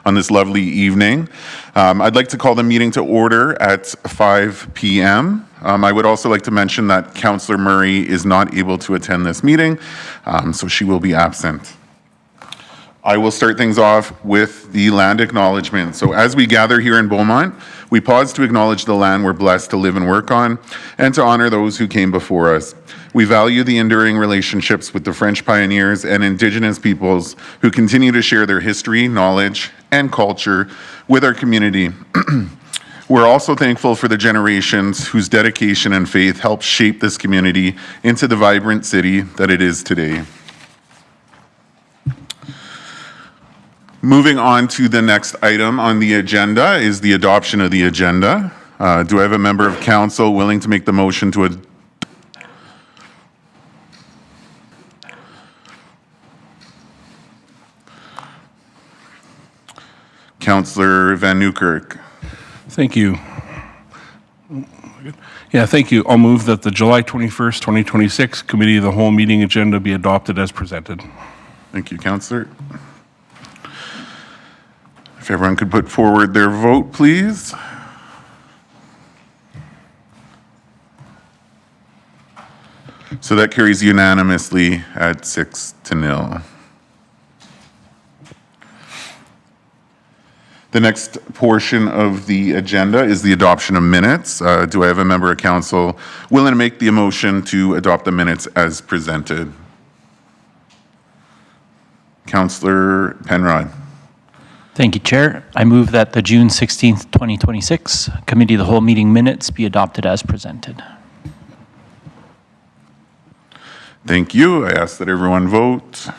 on this lovely evening. I'd like to call the meeting to order at 5 p.m. I would also like to mention that Councillor Murray is not able to attend this meeting, so she will be absent. I will start things off with the land acknowledgement. So as we gather here in Beaumont, we pause to acknowledge the land we're blessed to live and work on, and to honor those who came before us. We value the enduring relationships with the French pioneers and Indigenous peoples who continue to share their history, knowledge, and culture with our community. We're also thankful for the generations whose dedication and faith helped shape this community into the vibrant city that it is today. Moving on to the next item on the agenda is the adoption of the agenda. Do I have a member of council willing to make the motion to Councillor Van Newkirk. Thank you. Yeah, thank you. I'll move that the July 21st, 2026 Committee of the Whole meeting agenda be adopted as presented. Thank you, Councillor. If everyone could put forward their vote, please. So that carries unanimously at 6-0. The next portion of the agenda is the adoption of minutes. Do I have a member of council willing to make the motion to adopt the minutes as presented? Councillor Penrod. Thank you, Chair. I move that the June 16th, 2026 Committee of the Whole meeting minutes be adopted as presented. Thank you. I ask that everyone vote.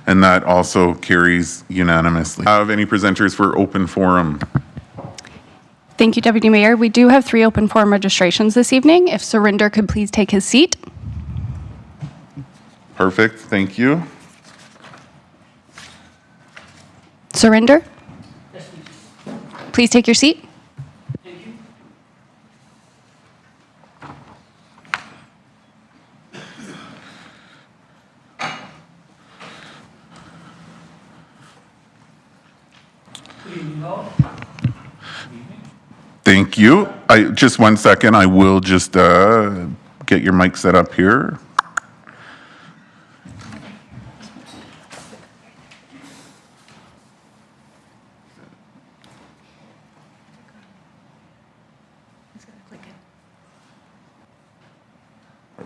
And that also carries unanimously. Have any presenters for open forum? Thank you, Deputy Mayor. We do have 3 open forum registrations this evening. If Surinder could please take his seat. Perfect, thank you. Surinder? Yes, please. Please take your seat. Thank you. Good evening, all. Thank you. Just 1 second, I will just get your mic set up here.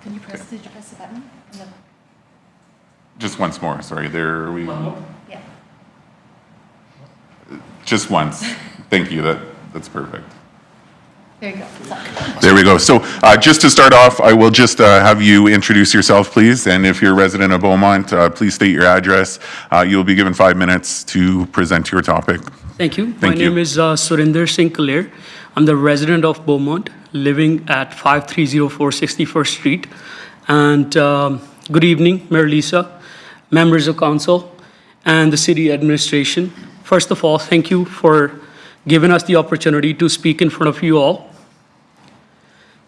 Did you press the button? No. Just once more, sorry, there we. One more? Yeah. Just once. Thank you, that's perfect. There you go. There we go. So just to start off, I will just have you introduce yourself, please. And if you're a resident of Beaumont, please state your address. You'll be given 5 minutes to present your topic. Thank you. Thank My you. name is Surinder Singh Kaler. I'm the resident of Beaumont, living at 5304 61st Street. And good evening, Mayor Lisa, members of council, and the city administration. First of all, thank you for giving us the opportunity to speak in front of you all,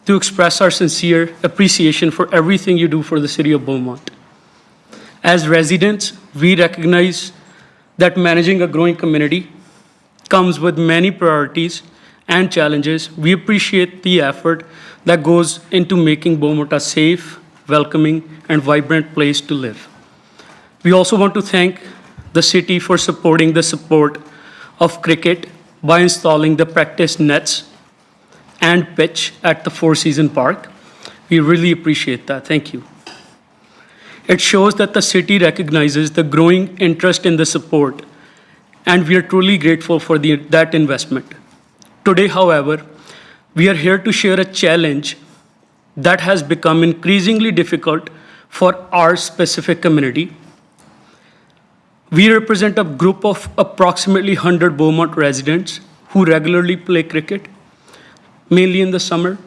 to express our sincere appreciation for everything you do for the city of Beaumont. As residents, we recognize that managing a growing community comes with many priorities and challenges. We appreciate the effort that goes into making Beaumont a safe, welcoming, and vibrant place to live. We also want to thank the city for supporting the sport of cricket by installing the practice nets and pitch at the Four Seasons Park. We really appreciate that. Thank you. It shows that the city recognizes the growing interest in the sport, and we are truly grateful for that investment. Today, however, we are here to share a challenge that has become increasingly difficult for our specific community. We represent a group of approximately 100 Beaumont residents who regularly play cricket, mainly in the summer.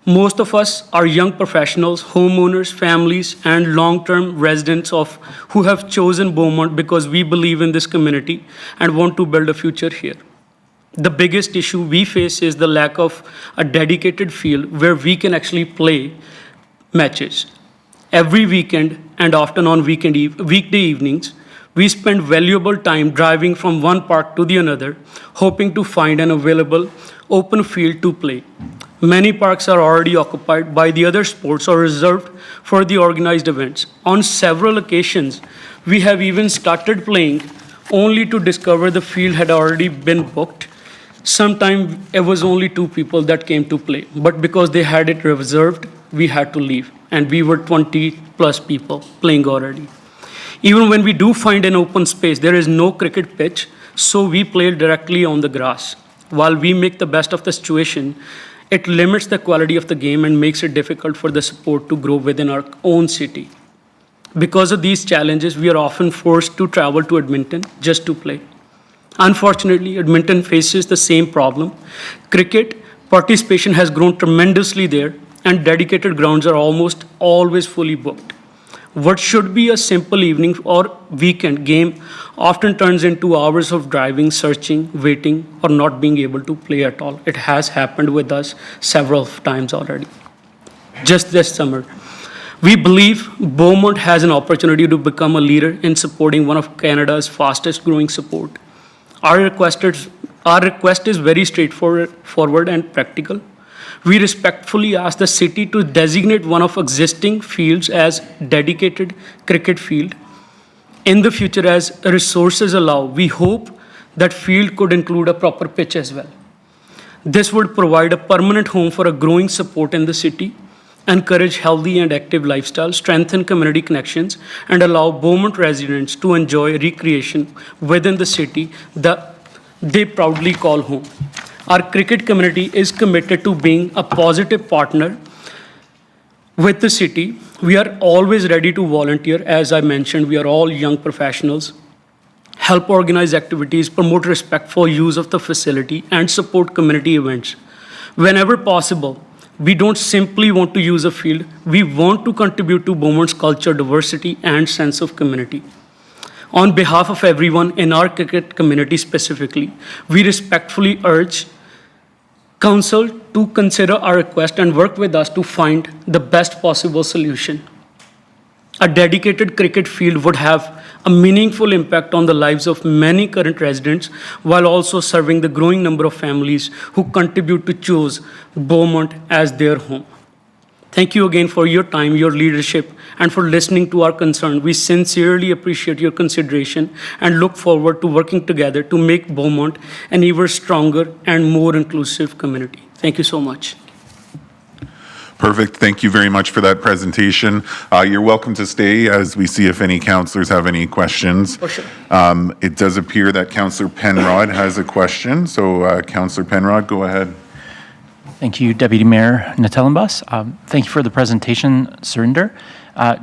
Most of us are young professionals, homeowners, families, and long-term residents who have chosen Beaumont because we believe in this community and want to build a future here. The biggest issue we face is the lack of a dedicated field where we can actually play matches every weekend and often on weekday evenings, we spend valuable time driving from one park to the another, hoping to find an available open field to play. Many parks are already occupied by the other sports or reserved for the organized events. On several occasions, we have even started playing only to discover the field had already been booked. Sometimes it was only 2 people that came to play, but because they had it reserved, we had to leave, and we were 20 plus people playing already. Even when we do find an open space, there is no cricket pitch, so we play directly on the grass. While we make the best of the situation, it limits the quality of the game and makes it difficult for the sport to grow within our own city. Because of these challenges, we are often forced to travel to Edmonton just to play. Unfortunately, Edmonton faces the same problem. Cricket participation has grown tremendously there, and dedicated grounds are almost always fully booked. What should be a simple evening or weekend game often turns into hours of driving, searching, waiting, or not being able to play at all. It has happened with us several times already. Just this summer, we believe Beaumont has an opportunity to become a leader in supporting one of Canada's fastest growing sport. Our request is very straightforward and practical. We respectfully ask the city to designate one of existing fields as dedicated cricket field. In the future, as resources allow, we hope that field could include a proper pitch as well. This would provide a permanent home for a growing support in the city, encourage healthy and active lifestyle, strengthen community connections, and allow Beaumont residents to enjoy recreation within the city that they proudly call home. Our cricket community is committed to being a positive partner with the city. We are always ready to volunteer. As I mentioned, we are all young professionals. Help organize activities, promote respectful use of the facility, and support community events. Whenever possible, we don't simply want to use a field, we want to contribute to Beaumont's culture, diversity, and sense of community. On behalf of everyone in our cricket community specifically, we respectfully urge Council to consider our request and work with us to find the best possible solution. A dedicated cricket field would have a meaningful impact on the lives of many current residents while also serving the growing number of families who contribute to choose Beaumont as their home. Thank you again for your time, your leadership, and for listening to our concern. We sincerely appreciate your consideration and look forward to working together to make Beaumont an even stronger and more inclusive community. Thank you so much. Perfect. Thank you very much for that presentation. You're welcome to stay as we see if any councillors have any questions. For sure. It does appear that Councillor Penrod has a question. So Councillor Penrod, go ahead. Thank you, Deputy Mayor Natellenbus. Thank you for the presentation, Surinder.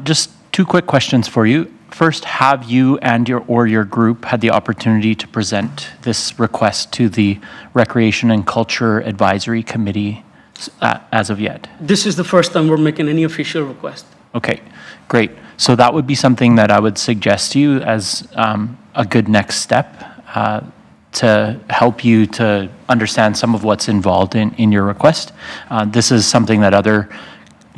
Just 2 quick questions for you. First, have you and your group had the opportunity to present this request to the Recreation and Culture Advisory Committee as of yet? This is the first time we're making any official request. Okay, great. So that would be something that I would suggest to you as a good next step to help you to understand some of what's involved in your request. This is something that other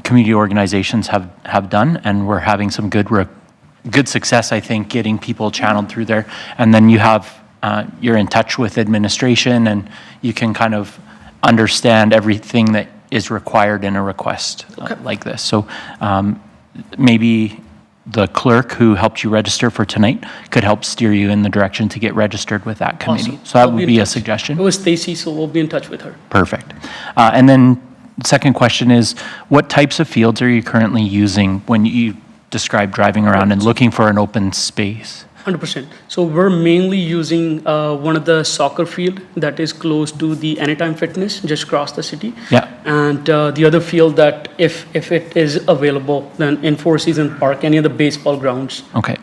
community organizations have done, and we're having some good success, I think, getting people channeled through there. And then you're in touch with administration, and you can kind of understand everything that is required in a request like this. So maybe the clerk who helped you register for tonight could help steer you in the direction to get registered with that committee. Awesome. So that I'll would in be a touch. suggestion. It was Stacy, so we'll be in touch with her. Perfect. And then second question is, what types of fields are you currently using when you describe driving around and looking for an open space? 100%. So we're mainly using one of the soccer field that is close to the Anytime Fitness, just across the city. Yeah. And the other field that, if it is available, then in Four Seasons Park, any of the baseball grounds. Okay.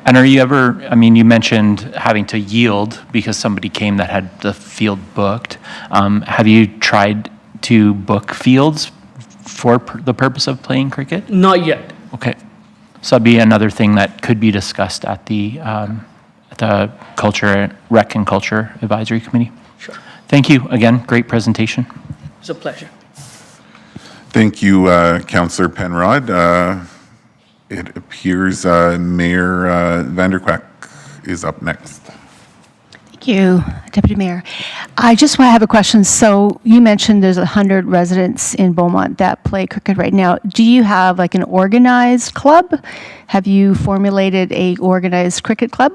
And are you ever, I mean, you mentioned having to yield because somebody came that had the field booked. Have you tried to book fields for the purpose of playing cricket? Not yet. Okay. So that'd be another thing that could be discussed at the Rec and Culture Advisory Committee. Sure. Thank you again. Great presentation. It's a pleasure. Thank you, Councillor Penrod. It appears appears Mayor Vanderquack is up next. Thank you, Deputy Mayor. I just want to have a question. So you mentioned there's 100 residents in Beaumont that play cricket right now. Do you have like an organized club? Have you formulated a organized cricket club?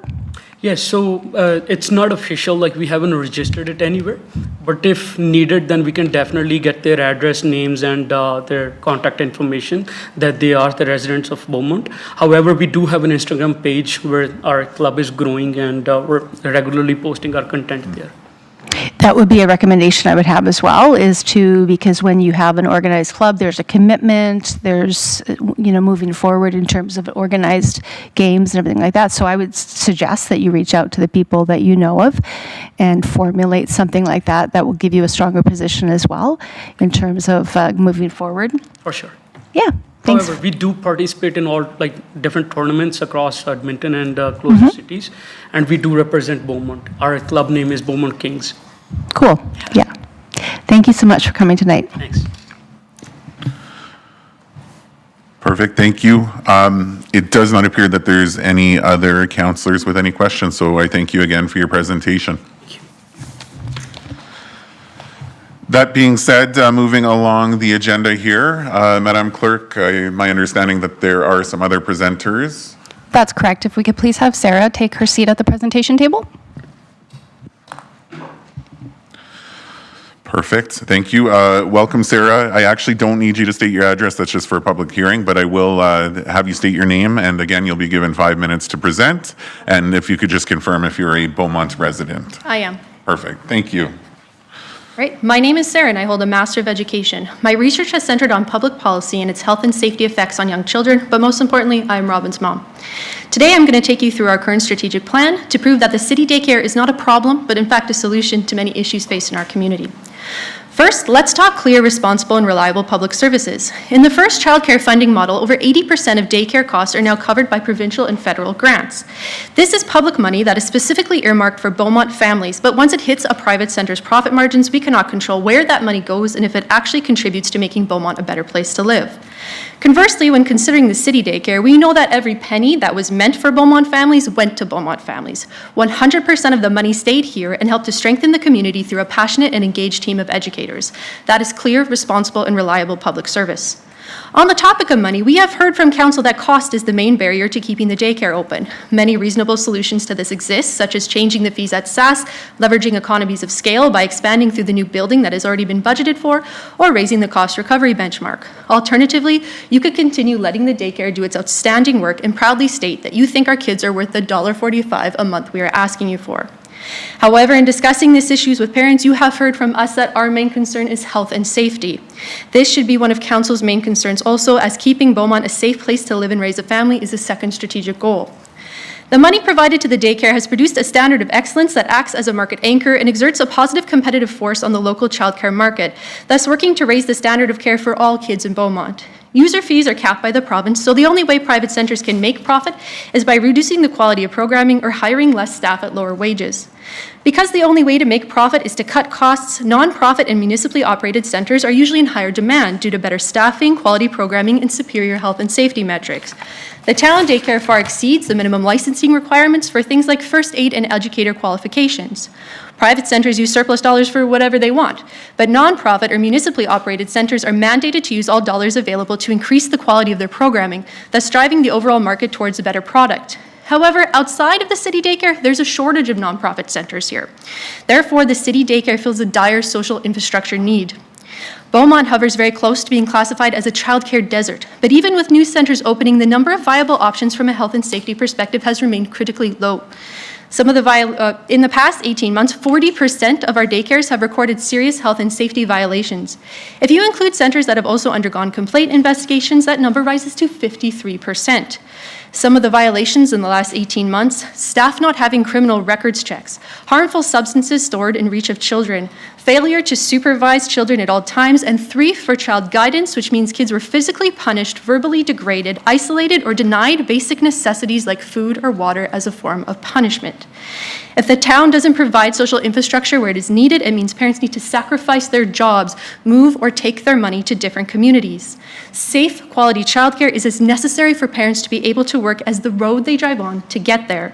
Yes, so it's not official, like we haven't registered it anywhere. But if needed, then we can definitely get their address, names, and their contact information that they are the residents of Beaumont. However, we do have an Instagram page where our club is growing and we're regularly posting our content there. That would be a recommendation I would have as well, is to, because when you have an organized club, there's a commitment, there's, moving forward in terms of organized games and everything like that. So I would suggest that you reach out to the people that you know of and formulate something like that that will give you a stronger position as well in terms of moving forward. For sure. Yeah. Thanks. However, we do participate in all different tournaments across Edmonton and closer cities, and we do represent Beaumont. Our club name is Beaumont Kings. Cool. Yeah. Thank you so much for coming tonight. Thanks. Perfect, thank you. It does not appear that there's any other councillors with any questions, so I thank you again for your presentation. That being said, moving along the agenda here, Madam Clerk, my understanding that there are some other presenters. That's correct. If we could please have Sarah take her seat at the presentation table. Perfect, thank you. Welcome, Sarah. I actually don't need you to state your address, that's just for a public hearing, but I will have you state your name, and again, you'll be given 5 minutes to present, and if you could just confirm if you're a Beaumont resident. I am. Perfect, thank you. Right. My name is Sarah and I hold a Master of Education. My research has centered on public policy and its health and safety effects on young children, but most importantly, I'm Robin's mom. Today, I'm going to take you through our current strategic plan to prove that the city daycare is not a problem, but in fact a solution to many issues faced in our community. First, let's talk clear, responsible, and reliable public services. In the first childcare funding model, over 80% of daycare costs are now covered by provincial and federal grants. This is public money that is specifically earmarked for Beaumont families, but once it hits a private center's profit margins, we cannot control where that money goes and if it actually contributes to making Beaumont a better place to live. Conversely, when considering the city daycare, we know that every penny that was meant for Beaumont families went to Beaumont families. 100% of the money stayed here and helped to strengthen the community through a passionate and engaged team of educators. That is clear, responsible, and reliable public service. On the topic of money, we have heard from Council that cost is the main barrier to keeping the daycare open. Many reasonable solutions to this exist, such as changing the fees at SAS, leveraging economies of scale by expanding through the new building that has already been budgeted for, or raising the cost recovery benchmark. Alternatively, you could continue letting the daycare do its outstanding work and proudly state that you think our kids are worth the $1.45 a month we are asking you for. However, in discussing these issues with parents, you have heard from us that our main concern is health and safety. This should be one of Council's main concerns also, as keeping Beaumont a safe place to live and raise a family is a second strategic goal. The money provided to the daycare has produced a standard of excellence that acts as a market anchor and exerts a positive competitive force on the local childcare market, thus working to raise the standard of care for all kids in Beaumont. User fees are capped by the province, so the only way private centers can make profit is by reducing the quality of programming or hiring less staff at lower wages. Because the only way to make profit is to cut costs, nonprofit and municipally operated centers are usually in higher demand due to better staffing, quality programming, and superior health and safety metrics. The Talent Daycare far exceeds the minimum licensing requirements for things like first aid and educator qualifications. Private centers use surplus dollars for whatever they want, but nonprofit or municipally operated centers are mandated to use all dollars available to increase the quality of their programming, thus driving the overall market towards a better product. However, outside of the city daycare, there's a shortage of nonprofit centers here. Therefore, the city daycare fills a dire social infrastructure need. Beaumont hovers very close to being classified as a childcare desert, but even with new centers opening, the number of viable options from a health and safety perspective has remained critically low. In the past 18 months, 40% of our daycares have recorded serious health and safety violations. If you include centers that have also undergone complaint investigations, that number rises to 53%. Some of the violations in the last 18 months, staff not having criminal records checks, harmful substances stored in reach of children, failure to supervise children at all times, and 3, for child guidance, which means kids were physically punished, verbally degraded, isolated, or denied basic necessities like food or water as a form of punishment. If the town doesn't provide social infrastructure where it is needed, it means parents need to sacrifice their jobs, move, or take their money to different communities. Safe, quality childcare is as necessary for parents to be able to work as the road they drive on to get there.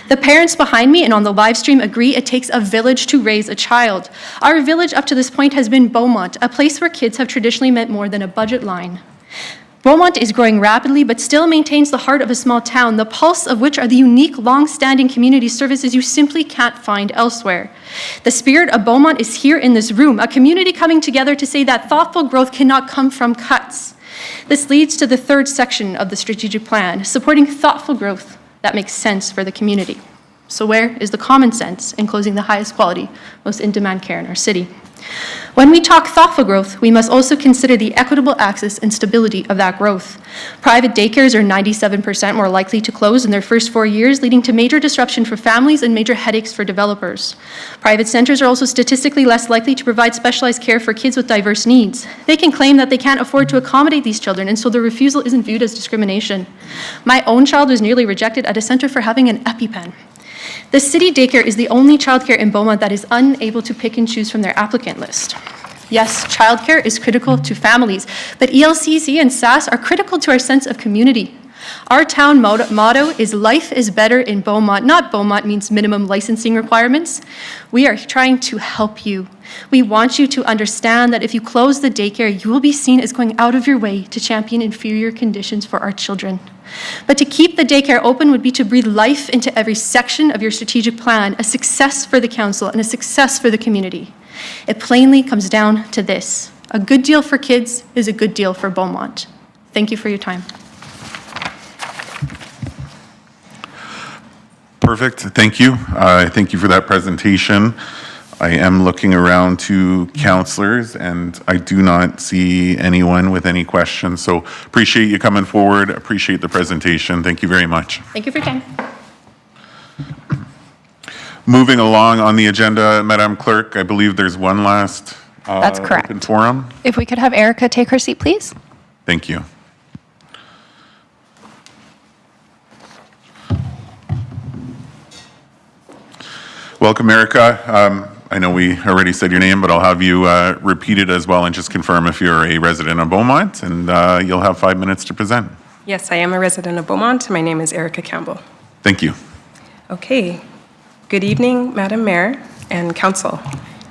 The parents behind me and on the live stream agree it takes a village to raise a child. Our village up to this point has been Beaumont, a place where kids have traditionally meant more than a budget line. Beaumont is growing rapidly, but still maintains the heart of a small town, the pulse of which are the unique, long-standing community services you simply can't find elsewhere. The spirit of Beaumont is here in this room, a community coming together to say that thoughtful growth cannot come from cuts. This leads to the 3rd section of the strategic plan, supporting thoughtful growth that makes sense for the community. So where is the common sense in closing the highest quality, most in-demand care in our city? When we talk thoughtful growth, we must also consider the equitable access and stability of that growth. Private daycares are 97% more likely to close in their first 4 years, leading to major disruption for families and major headaches for developers. Private centers are also statistically less likely to provide specialized care for kids with diverse needs. They can claim that they can't afford to accommodate these children, and so their refusal isn't viewed as discrimination. My own child was nearly rejected at a center for having an EpiPen. The city daycare is the only childcare in Beaumont that is unable to pick and choose from their applicant list. Yes, childcare is critical to families, but ELCC and SAS are critical to our sense of community. Our town motto is life is better in Beaumont. Not Beaumont means minimum licensing requirements. We are trying to help you. We want you to understand that if you close the daycare, you will be seen as going out of your way to champion inferior conditions for our children. But to keep the daycare open would be to breathe life into every section of your strategic plan, a success for the council and a success for the community. It plainly comes down to this. A good deal for kids is a good deal for Beaumont. Thank you for your time. Perfect. Thank you. Thank you for that presentation. I am looking around to councillors, and I do not see anyone with any questions. So appreciate you coming forward. Appreciate the presentation. Thank you very much. Thank you for your time. Moving along on the agenda, Madam Clerk, I believe there's one last That's correct. open forum. If we could have Erica take her seat, please. Thank you. Welcome, Erica. I know we already said your name, but I'll have you repeat it as well and just confirm if you're a resident of Beaumont, and you'll have 5 minutes to present. Yes, I am a resident of Beaumont. My name is Erica Campbell. Thank you. Okay. Good evening, Madam Mayor and Council.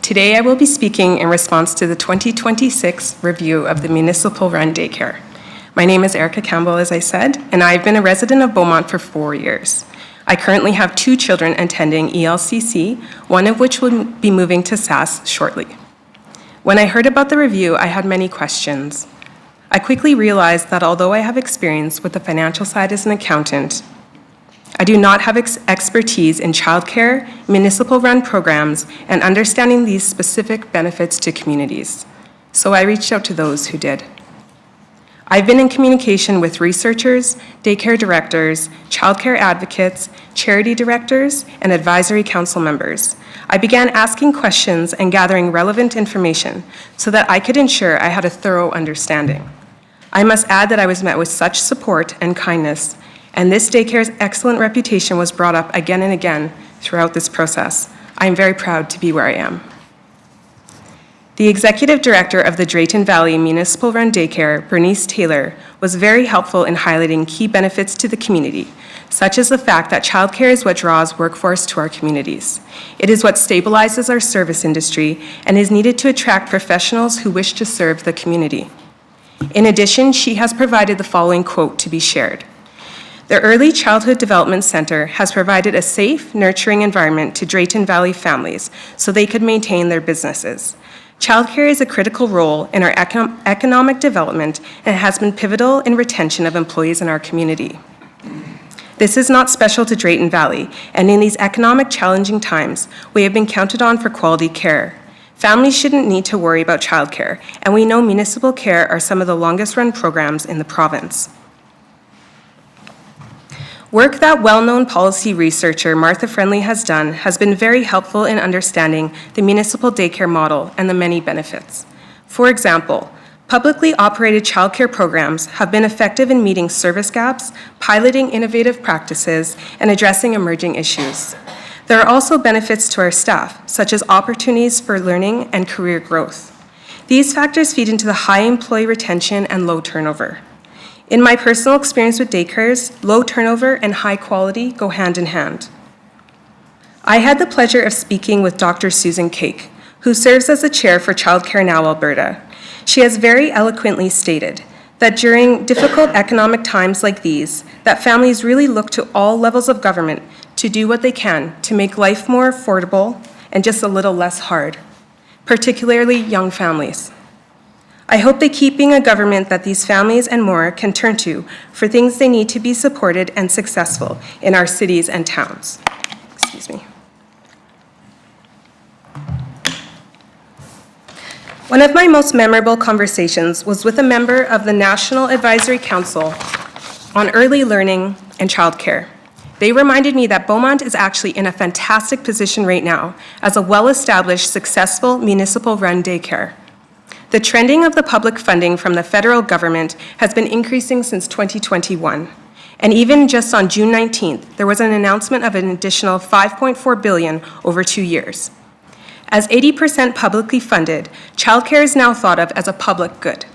Today I will be speaking in response to the 2026 review of the municipal-run daycare. My name is Erica Campbell, as I said, and I've been a resident of Beaumont for 4 years. I currently have 2 children attending ELCC, one of which will be moving to SAS shortly. When I heard about the review, I had many questions. I quickly realized that although I have experience with the financial side as an accountant, I do not have expertise in childcare, municipal-run programs, and understanding these specific benefits to communities. So I reached out to those who did. I've been in communication with researchers, daycare directors, childcare advocates, charity directors, and advisory council members. I began asking questions and gathering relevant information so that I could ensure I had a thorough understanding. I must add that I was met with such support and kindness, and this daycare's excellent reputation was brought up again and again throughout this process. I am very proud to be where I am. The executive director of the Drayton Valley Municipal Run Daycare, Bernice Taylor, was very helpful in highlighting key benefits to the community, such as the fact that childcare is what draws workforce to our communities. It is what stabilizes our service industry and is needed to attract professionals who wish to serve the community. In addition, she has provided the following quote to be shared. The Early Childhood Development Center has provided a safe, nurturing environment to Drayton Valley families so they could maintain their businesses. Childcare is a critical role in our economic development and has been pivotal in retention of employees in our community. This is not special to Drayton Valley, and in these economic challenging times, we have been counted on for quality care. Families shouldn't need to worry about childcare, and we know municipal care are some of the longest-run programs in the province. Work that well-known policy researcher Martha Friendly has done has been very helpful in understanding the municipal daycare model and the many benefits. For example, publicly operated childcare programs have been effective in meeting service gaps, piloting innovative practices, and addressing emerging issues. There are also benefits to our staff, such as opportunities for learning and career growth. These factors feed into the high employee retention and low turnover. In my personal experience with daycares, low turnover and high quality go hand in hand. I had the pleasure of speaking with Dr. Susan Cake, who serves as the chair for Childcare Now Alberta. She has very eloquently stated that during difficult economic times like these, that families really look to all levels of government to do what they can to make life more affordable and just a little less hard, particularly young families. I hope they keep being a government that these families and more can turn to for things they need to be supported and successful in our cities and towns. Excuse me. One of my most memorable conversations was with a member of the National Advisory Council on Early Learning and Childcare. They reminded me that Beaumont is actually in a fantastic position right now as a well-established, successful municipal-run daycare. The trending of the public funding from the federal government has been increasing since 2021. And even just on June 19th, there was an announcement of an additional $5.4 billion over 2 years. As 80% publicly funded, childcare is now thought of as a public good.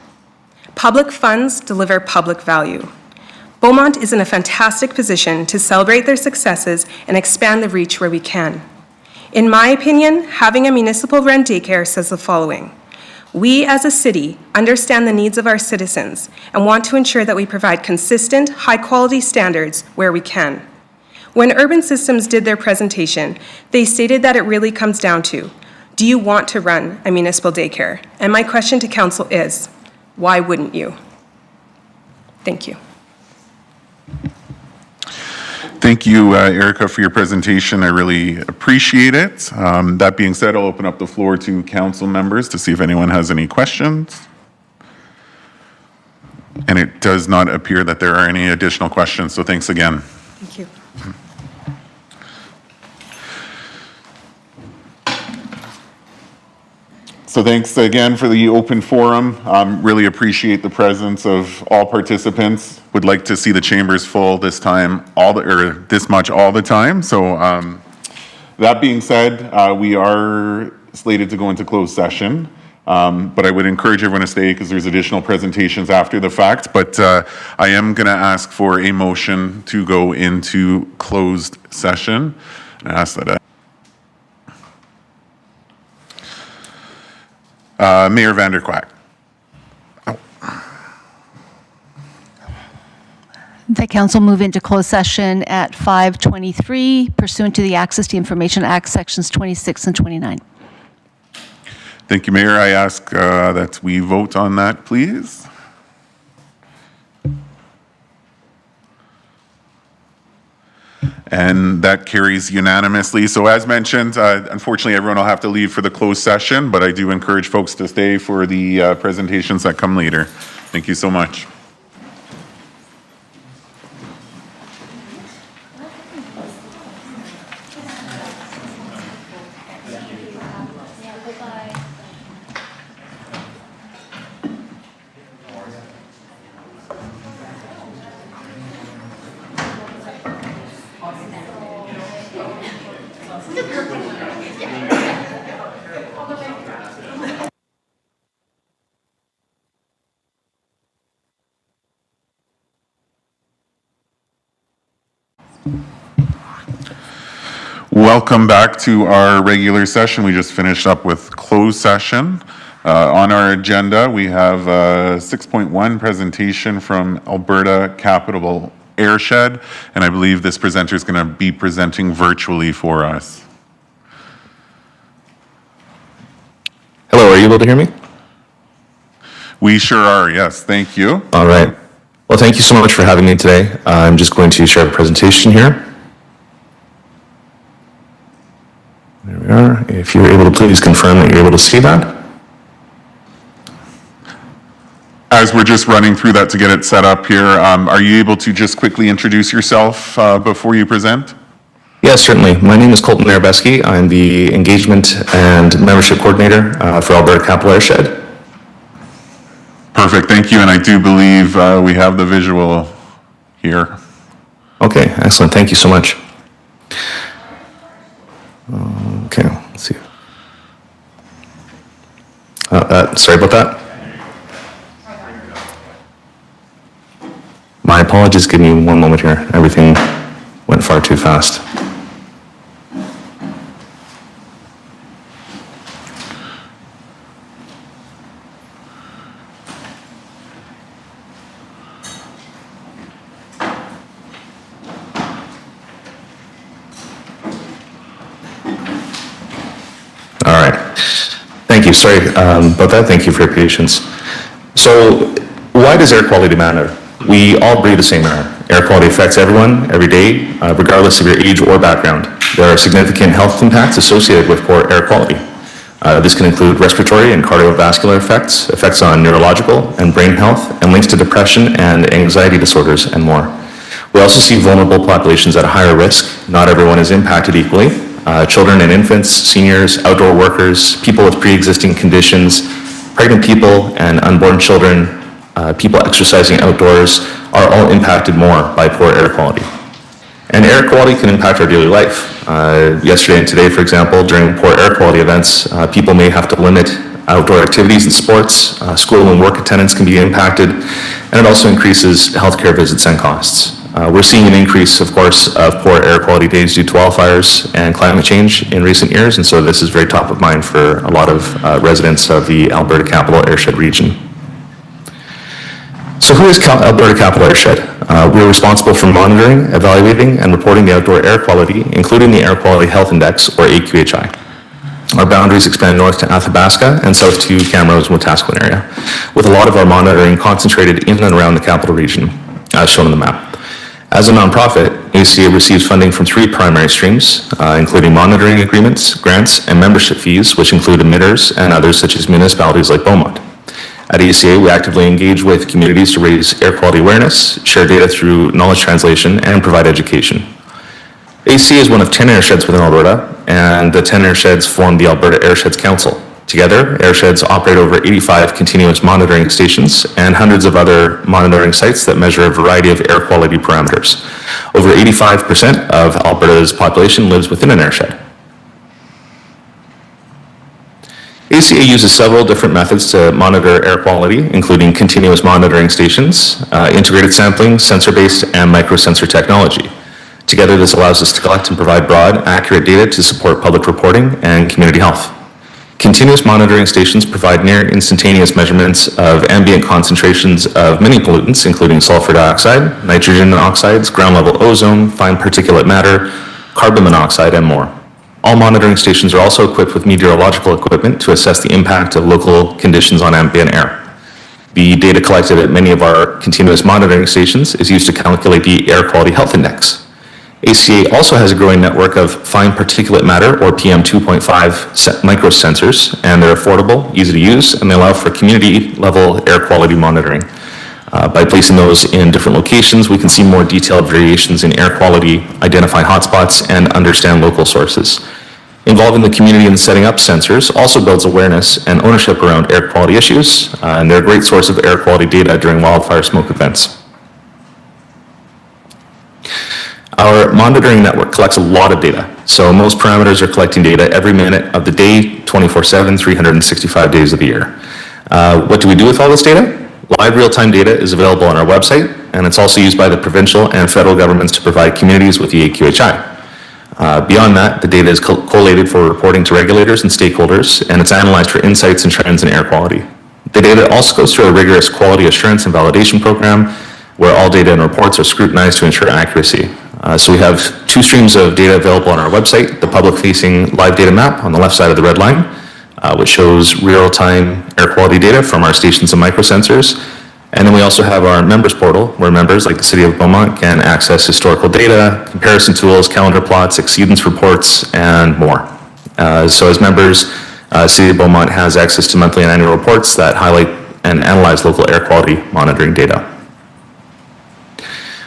Public funds deliver public value. Beaumont is in a fantastic position to celebrate their successes and expand the reach where we can. In my opinion, having a municipal-run daycare says the following: we as a city understand the needs of our citizens and want to ensure that we provide consistent, high-quality standards where we can. When Urban Systems did their presentation, they stated that it really comes down to, do you want to run a municipal daycare? And my question to council is, why wouldn't you? Thank you. Thank you, Erica, for your presentation. I really appreciate it. That being said, I'll open up the floor to council members to see if anyone has any questions. And it does not appear that there are any additional questions, so thanks again. Thank you. So thanks again for the open forum. Really appreciate the presence of all participants. Would like to see the chambers full this time, this much all the time. So that being said, we are slated to go into closed session. But I would encourage everyone to stay because there's additional presentations after the fact. But I am going to ask for a motion to go into closed session. And I ask that Mayor Vander Kwak. The council move into closed session at 5:23 pursuant to the Access to Information Act, Sections 26 and 29. Thank you, Mayor. I ask that we vote on that, please. And that carries unanimously. So as mentioned, unfortunately, everyone will have to leave for the closed session, but I do encourage folks to stay for the presentations that come later. Thank you so much. Welcome back to our regular session. We just finished up with closed session. On our agenda, we have a 6.1 presentation from Alberta Capital Airshed, and I believe this presenter is going to be presenting virtually for us. Hello, are you able to hear me? We sure are, yes. Thank you. All right. Well, thank you so much for having me today. I'm just going to share a presentation here. There we are. If you're able to please confirm that you're able to see that. As we're just running through that to get it set up here, are you able to just quickly introduce yourself before you present? Yes, certainly. My name is Colton Arabeski. I'm the Engagement and Membership Coordinator for Alberta Capital Airshed. Perfect, thank you, and I do believe we have the visual here. Okay, excellent. Thank you so much. Okay, let's see. Sorry about that. My apologies, give me one moment here. Everything went far too fast. All right. Thank you. Sorry about that. Thank you for your patience. So, why does air quality matter? We all breathe the same air. Air quality affects everyone, every day, regardless of your age or background. There are significant health impacts associated with poor air quality. This can include respiratory and cardiovascular effects, effects on neurological and brain health, and links to depression and anxiety disorders, and more. We also see vulnerable populations at a higher risk. Not everyone is impacted equally. Children and infants, seniors, outdoor workers, people with pre-existing conditions, pregnant people and unborn children, people exercising outdoors are all impacted more by poor air quality. And air quality can impact our daily life. Yesterday and today, for example, during poor air quality events, people may have to limit outdoor activities and sports. School and work attendance can be impacted, and it also increases healthcare visits and costs. We're seeing an increase, of course, of poor air quality days due to wildfires and climate change in recent years, and so this is very top of mind for a lot of residents of the Alberta Capital Airshed region. So who is Alberta Capital Airshed? We're responsible for monitoring, evaluating, and reporting the outdoor air quality, including the Air Quality Health Index, or AQHI. Our boundaries expand north to Athabasca and south to Camrose and Wetaskiwin area, with a lot of our monitoring concentrated in and around the capital region, as shown on the map. As a nonprofit, ACA receives funding from three primary streams, including monitoring agreements, grants, and membership fees, which include emitters and others such as municipalities like Beaumont. At ACA, we actively engage with communities to raise air quality awareness, share data through knowledge translation, and provide education. ACA is one of 10 airsheds within Alberta, and the 10 airsheds form the Alberta Airsheds Council. Together, airsheds operate over 85 continuous monitoring stations and hundreds of other monitoring sites that measure a variety of air quality parameters. Over 85% of Alberta's population lives within an airshed. ACA uses several different methods to monitor air quality, including continuous monitoring stations, integrated sampling, sensor-based, and microsensor technology. Together, this allows us to collect and provide broad, accurate data to support public reporting and community health. Continuous monitoring stations provide near instantaneous measurements of ambient concentrations of many pollutants, including sulfur dioxide, nitrogen oxides, ground-level ozone, fine particulate matter, carbon monoxide, and more. All monitoring stations are also equipped with meteorological equipment to assess the impact of local conditions on ambient air. The data collected at many of our continuous monitoring stations is used to calculate the Air Quality Health Index. ACA also has a growing network of fine particulate matter, or PM2.5 microsensors, and they're affordable, easy to use, and they allow for community-level air quality monitoring. By placing those in different locations, we can see more detailed variations in air quality, identify hotspots, and understand local sources. Involving the community in setting up sensors also builds awareness and ownership around air quality issues, and they're a great source of air quality data during wildfire smoke events. Our monitoring network collects a lot of data, so most parameters are collecting data every minute of the day, 24/7, 365 days of the year. What do we do with all this data? Live real-time data is available on our website, and it's also used by the provincial and federal governments to provide communities with the AQHI. Beyond that, the data is collated for reporting to regulators and stakeholders, and it's analyzed for insights and trends in air quality. The data also goes through a rigorous quality assurance and validation program, where all data and reports are scrutinized to ensure accuracy. So we have two streams of data available on our website: the public-facing live data map on the left side of the red line, which shows real-time air quality data from our stations and microsensors. And then we also have our members portal, where members like the City of Beaumont can access historical data, comparison tools, calendar plots, exceedance reports, and more. So as members, City of Beaumont has access to monthly and annual reports that highlight and analyze local air quality monitoring data.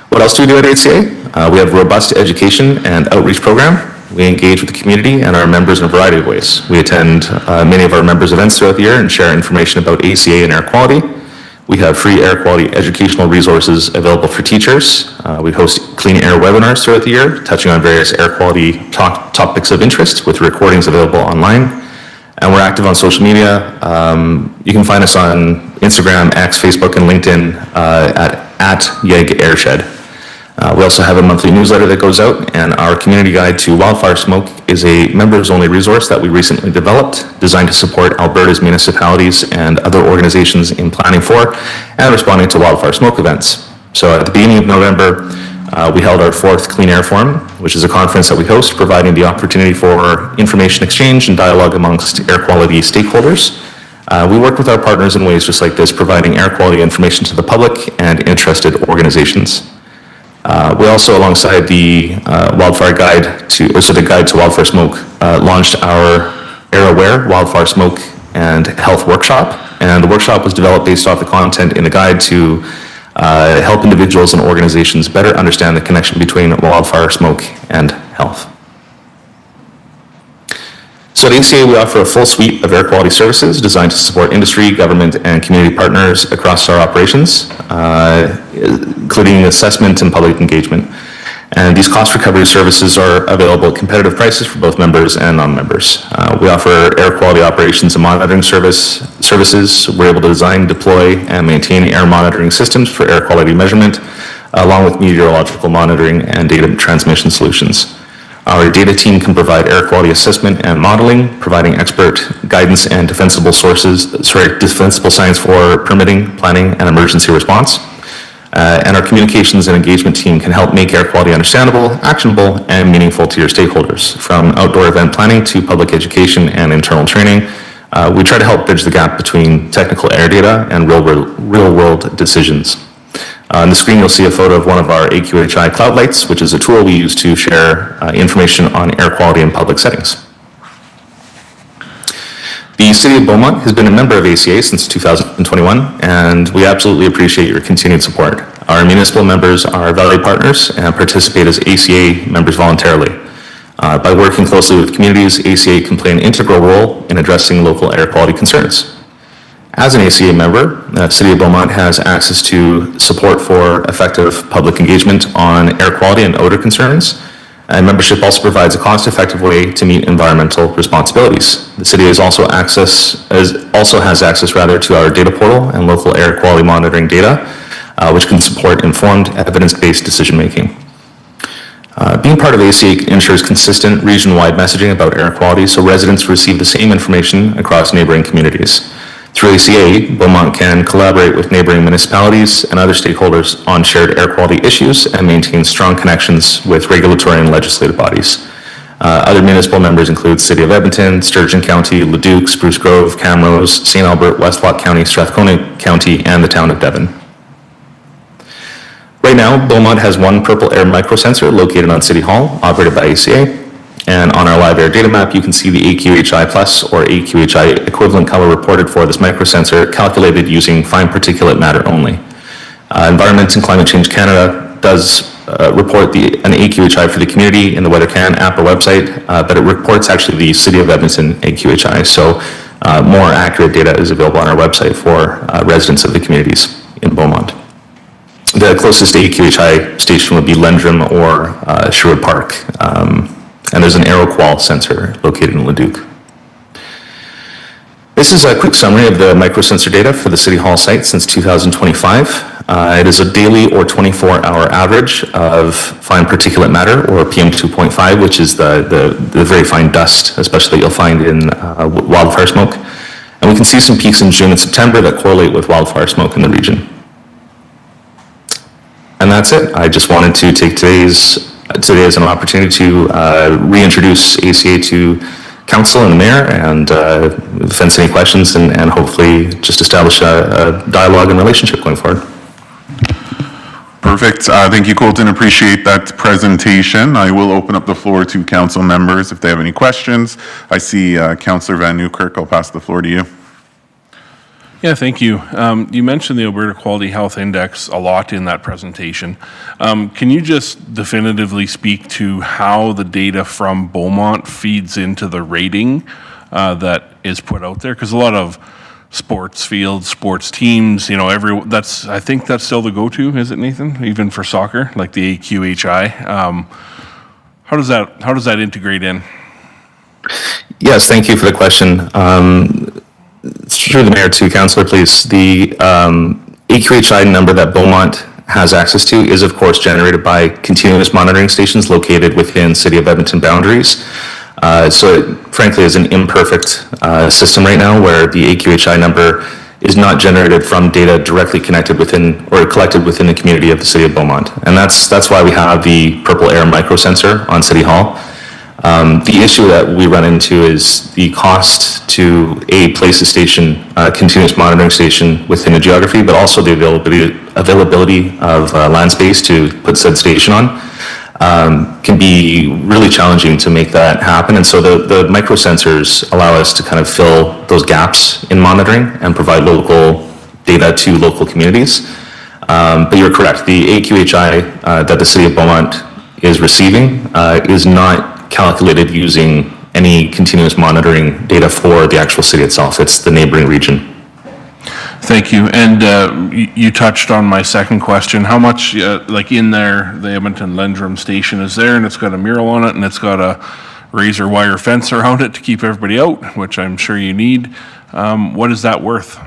What else do we do at ACA? We have a robust education and outreach program. We engage with the community and our members in a variety of ways. We attend many of our members' events throughout the year and share information about ACA and air quality. We have free air quality educational resources available for teachers. We host clean air webinars throughout the year, touching on various air quality topics of interest with recordings available online. And we're active on social media. You can find us on Instagram, X, Facebook, and LinkedIn at YEG Airshed. We also have a monthly newsletter that goes out, and our community guide to wildfire smoke is a members-only resource that we recently developed, designed to support Alberta's municipalities and other organizations in planning for and responding to wildfire smoke events. So at the beginning of November, we held our 4th Clean Air Forum, which is a conference that we host, providing the opportunity for information exchange and dialogue amongst air quality stakeholders. We work with our partners in ways just like this, providing air quality information to the public and interested organizations. We also, alongside the the Guide to Wildfire Smoke, launched our Air Aware Wildfire Smoke and Health Workshop. And the workshop was developed based off the content in the guide to help individuals and organizations better understand the connection between wildfire smoke and health. So at ACA, we offer a full suite of air quality services designed to support industry, government, and community partners across our operations, including assessment and public engagement. And these cost recovery services are available at competitive prices for both members and non-members. We offer air quality operations and monitoring services. We're able to design, deploy, and maintain air monitoring systems for air quality measurement, along with meteorological monitoring and data transmission solutions. Our data team can provide air quality assessment and modeling, providing expert guidance and defensible science for permitting, planning, and emergency response. And our communications and engagement team can help make air quality understandable, actionable, and meaningful to your stakeholders. From outdoor event planning to public education and internal training, we try to help bridge the gap between technical air data and real-world decisions. On the screen, you'll see a photo of one of our AQHI cloud lights, which is a tool we use to share information on air quality in public settings. The City of Beaumont has been a member of ACA since 2021, and we absolutely appreciate your continued support. Our municipal members are valued partners and participate as ACA members voluntarily. By working closely with communities, ACA can play an integral role in addressing local air quality concerns. As an ACA member, the City of Beaumont has access to support for effective public engagement on air quality and odor concerns, and membership also provides a cost-effective way to meet environmental responsibilities. The city also has access to our data portal and local air quality monitoring data, which can support informed, evidence-based decision-making. Being part of ACA ensures consistent region-wide messaging about air quality so residents receive the same information across neighboring communities. Through ACA, Beaumont can collaborate with neighboring municipalities and other stakeholders on shared air quality issues and maintain strong connections with regulatory and legislative bodies. Other municipal members include City of Edmonton, Sturgeon County, Leduc, Spruce Grove, Camrose, St. Albert, Westlock County, Strathcona County, and the town of Devon. Right now, Beaumont has one purple air microsensor located on City Hall, operated by ACA. And on our live air data map, you can see the AQHI Plus or AQHI equivalent color reported for this microsensor calculated using fine particulate matter only. Environment and Climate Change Canada does report an AQHI for the community in the WeatherCan app or website, but it reports actually the City of Edmonton AQHI. So more accurate data is available on our website for residents of the communities in Beaumont. The closest AQHI station would be Lendrum or Sherwood Park. And there's an AeroQual sensor located in Leduc. This is a quick summary of the microsensor data for the City Hall site since 2025. It is a daily or 24-hour average of fine particulate matter, or PM2.5, which is the very fine dust, especially that you'll find in wildfire smoke. And we can see some peaks in June and September that correlate with wildfire smoke in the region. And that's it. I just wanted to take today as an opportunity to reintroduce ACA to Council and the Mayor and fence any questions and hopefully just establish a dialogue and relationship going forward. Perfect. Thank you, Colton. Appreciate that presentation. I will open up the floor to council members if they have any questions. I see Councillor Van Newkirk. I'll pass the floor to you. Yeah, thank you. You mentioned the Alberta Quality Health Index a lot in that presentation. Can you just definitively speak to how the data from Beaumont feeds into the rating that is put out there? Because a lot of sports fields, sports teams, you know, I think that's still the go-to, is it, Nathan? Even for soccer, like the AQHI. How does that integrate in? Yes, thank you for the question. Through the mayor to councillor, please. The AQHI number that Beaumont has access to is, of course, generated by continuous monitoring stations located within City of Edmonton boundaries. So it, frankly, is an imperfect system right now where the AQHI number is not generated from data directly connected within or collected within the community of the City of Beaumont. And that's why we have the Purple Air microsensor on City Hall. The issue that we run into is the cost to place a station, continuous monitoring station within a geography, but also the availability of land space to put said station on can be really challenging to make that happen. And so the microsensors allow us to kind of fill those gaps in monitoring and provide local data to local communities. But you're correct, the AQHI that the City of Beaumont is receiving is not calculated using any continuous monitoring data for the actual city itself. It's the neighboring region. Thank you. And you touched on my second question. How much, like in there, the Edmonton Lendrum station is there, and it's got a mural on it, and it's got a razor wire fence around it to keep everybody out, which I'm sure you need. What is that worth?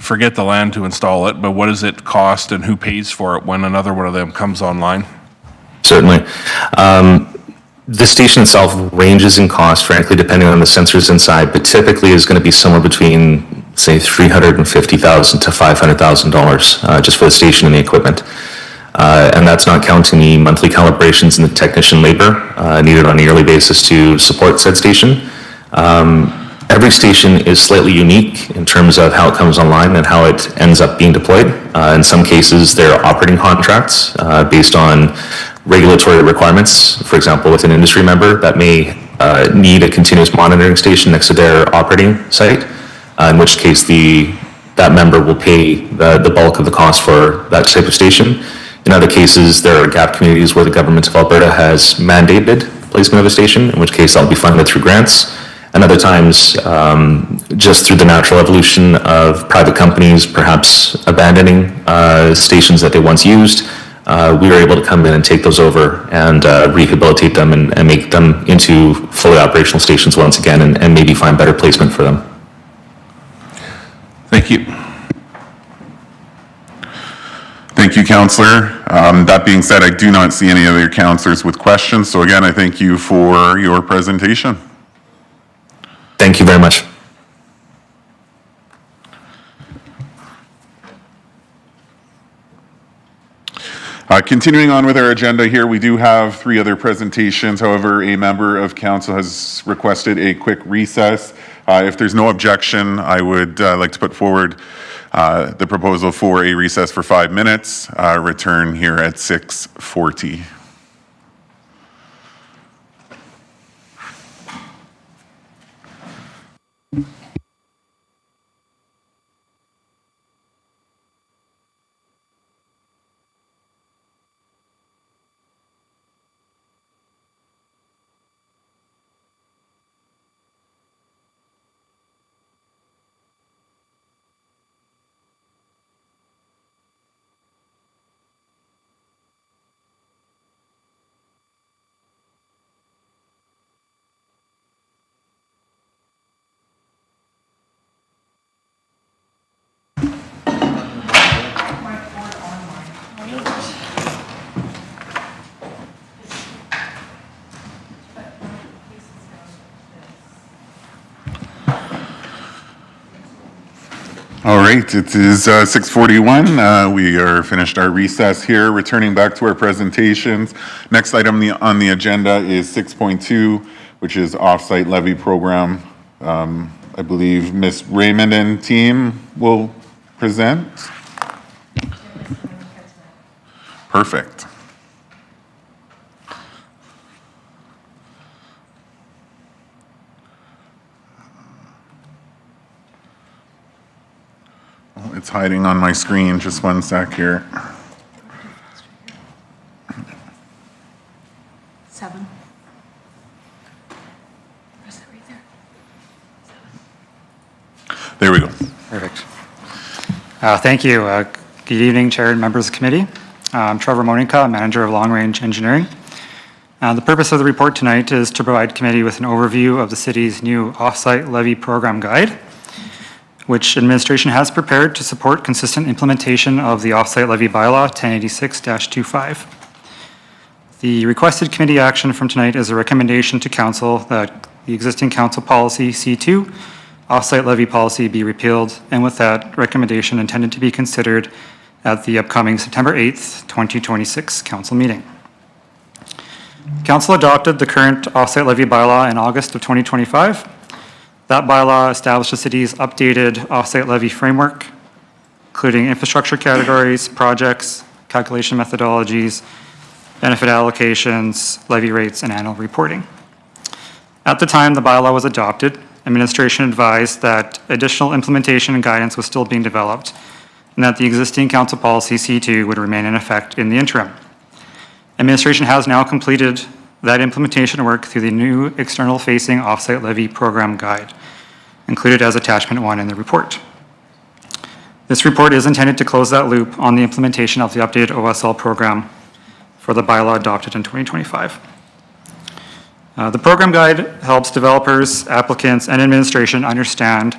Forget the land to install it, but what does it cost, and who pays for it when another one of them comes online? Certainly. The station itself ranges in cost, frankly, depending on the sensors inside, but typically is going to be somewhere between, say, $350,000 to $500,000 just for the station and the equipment. And that's not counting the monthly calibrations and the technician labor needed on a yearly basis to support said station. Every station is slightly unique in terms of how it comes online and how it ends up being deployed. In some cases, there are operating contracts based on regulatory requirements. For example, with an industry member that may need a continuous monitoring station next to their operating site, in which case that member will pay the bulk of the cost for that type of station. In other cases, there are gap communities where the government of Alberta has mandated placement of a station, in which case that'll be funded through grants. And other times, just through the natural evolution of private companies perhaps abandoning stations that they once used, we were able to come in and take those over and rehabilitate them and make them into fully operational stations once again and maybe find better placement for them. Thank you. Thank you, Councillor. That being said, I do not see any other councillors with questions. So again, I thank you for your presentation. Thank you very much. Continuing on with our agenda here, we do have 3 other presentations. However, a member of council has requested a quick recess. If there's no objection, I would like to put forward the proposal for a recess for 5 minutes, return here at 6:40. All right, it is 6:41. We are finished our recess here, returning back to our presentations. Next item on the agenda is 6.2, which is off-site levy program. I believe Ms. Raymond and team will present. Perfect. It's hiding on my screen. Just one sec here. 7. There we go. Perfect. Thank you. Good evening, Chair and members of the committee. I'm Trevor Monica, Manager of Long Range Engineering. The purpose of the report tonight is to provide committee with an overview of the city's new offsite levy program guide, which administration has prepared to support consistent implementation of the offsite levy bylaw 1086-25. The requested committee action from tonight is a recommendation to council that the existing council policy C2 offsite levy policy be repealed, and with that recommendation intended to be considered at the upcoming September 8th, 2026 council meeting. Council adopted the current offsite levy bylaw in August of 2025. That bylaw established the city's updated offsite levy framework, including infrastructure categories, projects, calculation methodologies, benefit allocations, levy rates, and annual reporting. At the time the bylaw was adopted, administration advised that additional implementation and guidance was still being developed, and that the existing council policy C2 would remain in effect in the interim. Administration has now completed that implementation work through the new external-facing offsite levy program guide, included as attachment 1 in the report. This report is intended to close that loop on the implementation of the updated OSL program for the bylaw adopted in 2025. The program guide helps developers, applicants, and administration understand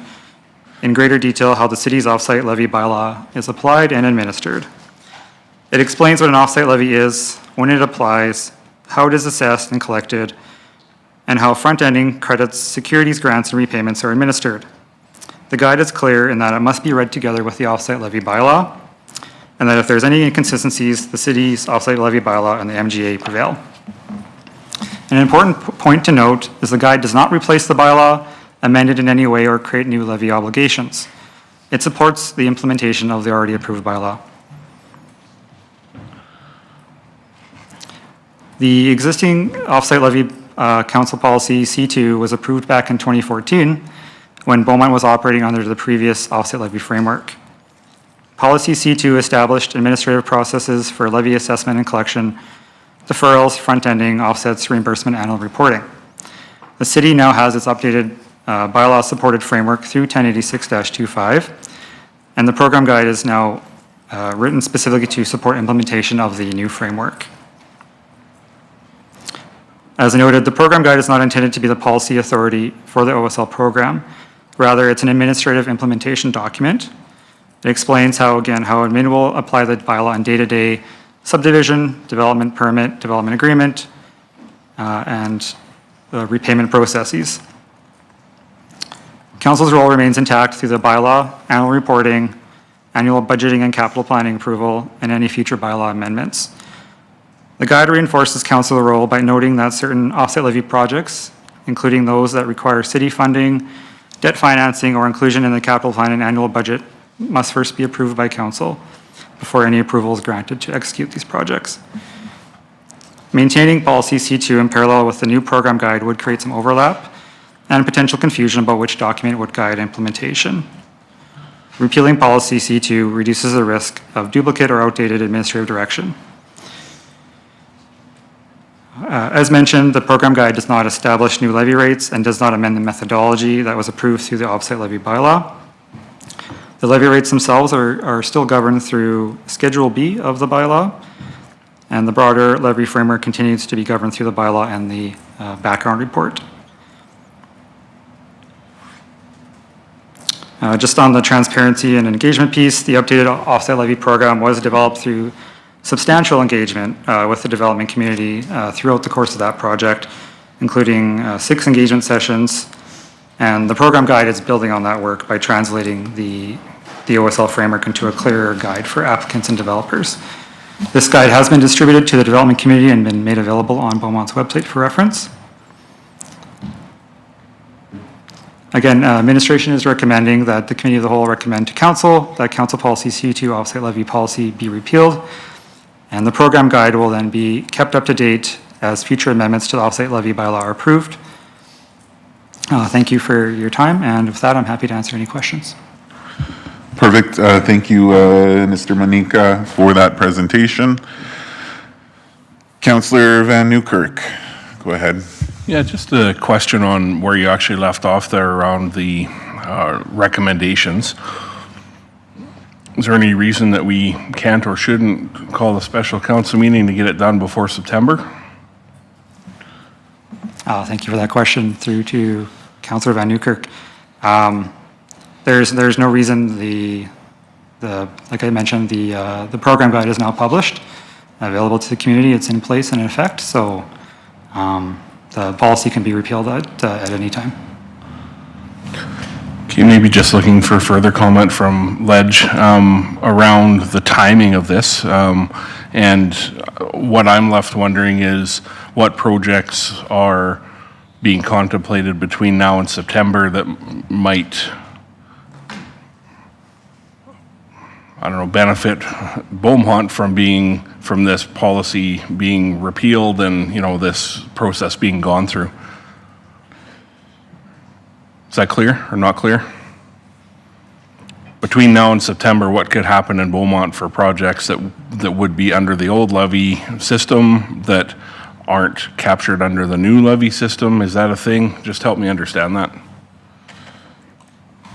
in greater detail how the city's offsite levy bylaw is applied and administered. It explains what an offsite levy is, when it applies, how it is assessed and collected, and how front-ending credits, securities, grants, and repayments are administered. The guide is clear in that it must be read together with the offsite levy bylaw, and that if there's any inconsistencies, the city's offsite levy bylaw and the MGA prevail. An important point to note is the guide does not replace the bylaw, amend it in any way, or create new levy obligations. It supports the implementation of the already approved bylaw. The existing offsite levy council policy C2 was approved back in 2014 when Beaumont was operating under the previous offsite levy framework. Policy C2 established administrative processes for levy assessment and collection, deferrals, front-ending, offsets, reimbursement, annual reporting. The city now has its updated bylaw-supported framework through 1086-25, and the program guide is now written specifically to support implementation of the new framework. As noted, the program guide is not intended to be the policy authority for the OSL program. Rather, it's an administrative implementation document. It explains how admin will apply the bylaw on day-to-day subdivision, development permit, development agreement, and repayment processes. Council's role remains intact through the bylaw, annual reporting, annual budgeting and capital planning approval, and any future bylaw amendments. The guide reinforces council's role by noting that certain offset levy projects, including those that require city funding, debt financing, or inclusion in the capital plan and annual budget, must first be approved by council before any approval is granted to execute these projects. Maintaining policy C2 in parallel with the new program guide would create some overlap and potential confusion about which document would guide implementation. Repealing policy C2 reduces the risk of duplicate or outdated administrative direction. As mentioned, the program guide does not establish new levy rates and does not amend the methodology that was approved through the offsite levy bylaw. The levy rates themselves are still governed through Schedule B of the bylaw, and the broader levy framework continues to be governed through the bylaw and the background report. Just on the transparency and engagement piece, the updated offsite levy program was developed through substantial engagement with the development community throughout the course of that project, including 6 engagement sessions. And the program guide is building on that work by translating the OSL framework into a clearer guide for applicants and developers. This guide has been distributed to the development community and been made available on Beaumont's website for reference. Again, administration is recommending that the committee of the whole recommend to council that council policy C2 offsite levy policy be repealed, and the program guide will then be kept up to date as future amendments to the offsite levy bylaw are approved. Thank you for your time, and with that, I'm happy to answer any questions. Perfect. Thank you, Mr. Manika, for that presentation. Councillor Van Newkirk, go ahead. Yeah, just a question on where you actually left off there around the recommendations. Is there any reason that we can't or shouldn't call a special council meeting to get it done before September? Thank you for that question through to Councillor Van Newkirk. There's no reason like I mentioned, the program guide is now published, available to the community. It's in place and in effect, so the policy can be repealed at any time. Okay, maybe just looking for further comment from Ledge around the timing of this. And what I'm left wondering is what projects are being contemplated between now and September that might, I don't know, benefit Beaumont from this policy being repealed and, you know, this process being gone through. Is that clear or not clear? Between now and September, what could happen in Beaumont for projects that would be under the old levy system that aren't captured under the new levy system? Is that a thing? Just help me understand that.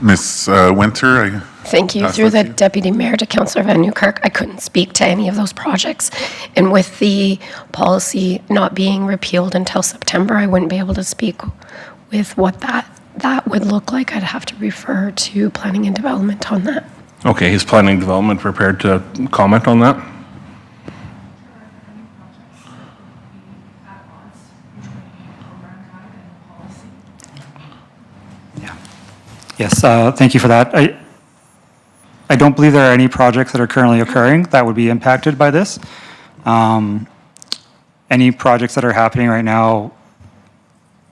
Ms. Winter, Thank you. Through the Deputy Mayor to Councillor Van Newkirk, I couldn't speak to any of those projects. And with the policy not being repealed until September, I wouldn't be able to speak with what that would look like. I'd have to refer to planning and development on that. Okay, is planning and development prepared to comment on that? Yes, thank you for that. I don't believe there are any projects that are currently occurring that would be impacted by this. Any projects that are happening right now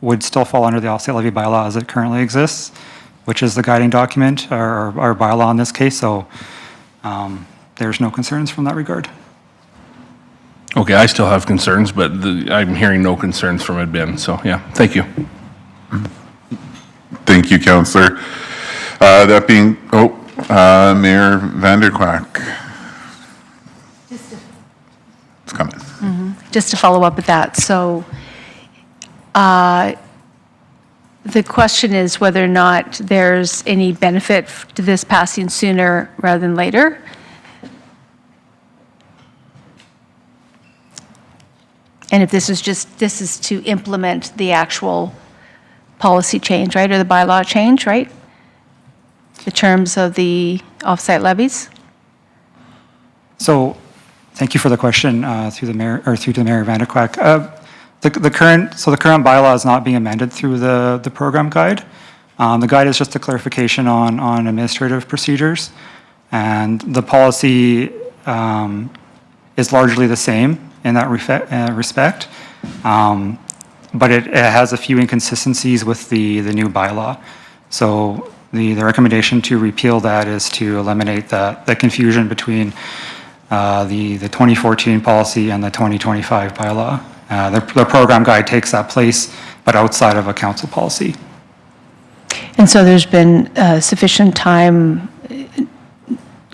would still fall under the offset levy bylaw as it currently exists, which is the guiding document, or our bylaw in this case, so there's no concerns from that regard. Okay, I still have concerns, but I'm hearing no concerns from admin, so yeah, thank you. Thank you, Councillor. That being, Mayor Vanderquack. It's coming. Just to follow up with that, so the question is whether or not there's any benefit to this passing sooner rather than later. And if this is to implement the actual policy change, right, or the bylaw change, right? The terms of the off-site levies? So, thank you for the question through the mayor, or through to Mayor Vanderquack. The current bylaw is not being amended through the program guide. The guide is just a clarification on administrative procedures, and the policy is largely the same in that respect. But it has a few inconsistencies with the new bylaw. So the recommendation to repeal that is to eliminate the confusion between the 2014 policy and the 2025 bylaw. The program guide takes that place, but outside of a council policy. And so there's been sufficient time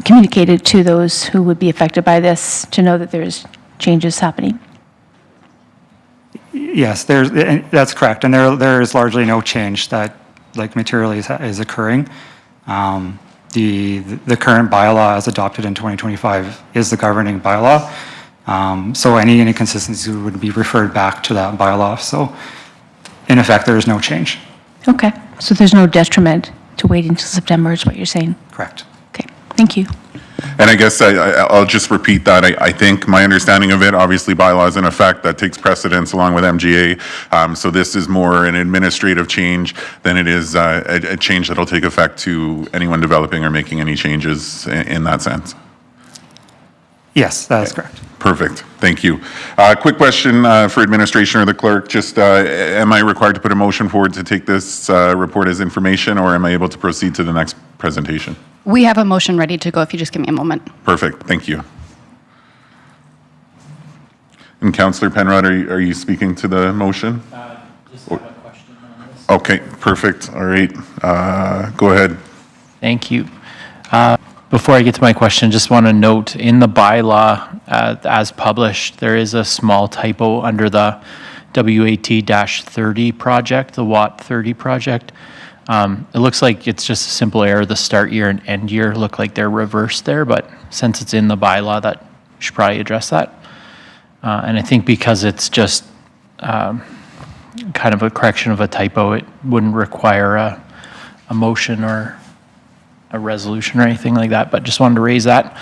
communicated to those who would be affected by this to know that there's changes happening? Yes, that's correct, and there is largely no change that, like, materially is occurring. The current bylaw as adopted in 2025 is the governing bylaw, so any inconsistencies would be referred back to that bylaw. So, in effect, there is no change. Okay, so there's no detriment to waiting until September is what you're saying? Correct. Okay, thank you. And I guess I'll just repeat that. I think my understanding of it, obviously bylaws in effect, that takes precedence along with MGA. So this is more an administrative change than it is a change that'll take effect to anyone developing or making any changes in that sense. Yes, that is correct. Perfect. Thank you. Quick question for administration or the clerk. Just am I required to put a motion forward to take this report as information, or am I able to proceed to the next presentation? We have a motion ready to go if you just give me a moment. Perfect. Thank you. And Councillor Penrod, are you speaking to the motion? Just have a question on this. Okay, perfect. All right. Go ahead. Thank you. Before I get to my question, just want to note in the bylaw, as published, there is a small typo under the WAT-30 project, the WAT 30 project. It looks like it's just a simple error. The start year and end year look like they're reversed there, but since it's in the bylaw, that you should probably address that. And I think because it's just kind of a correction of a typo, it wouldn't require a motion or a resolution or anything like that, but just wanted to raise that.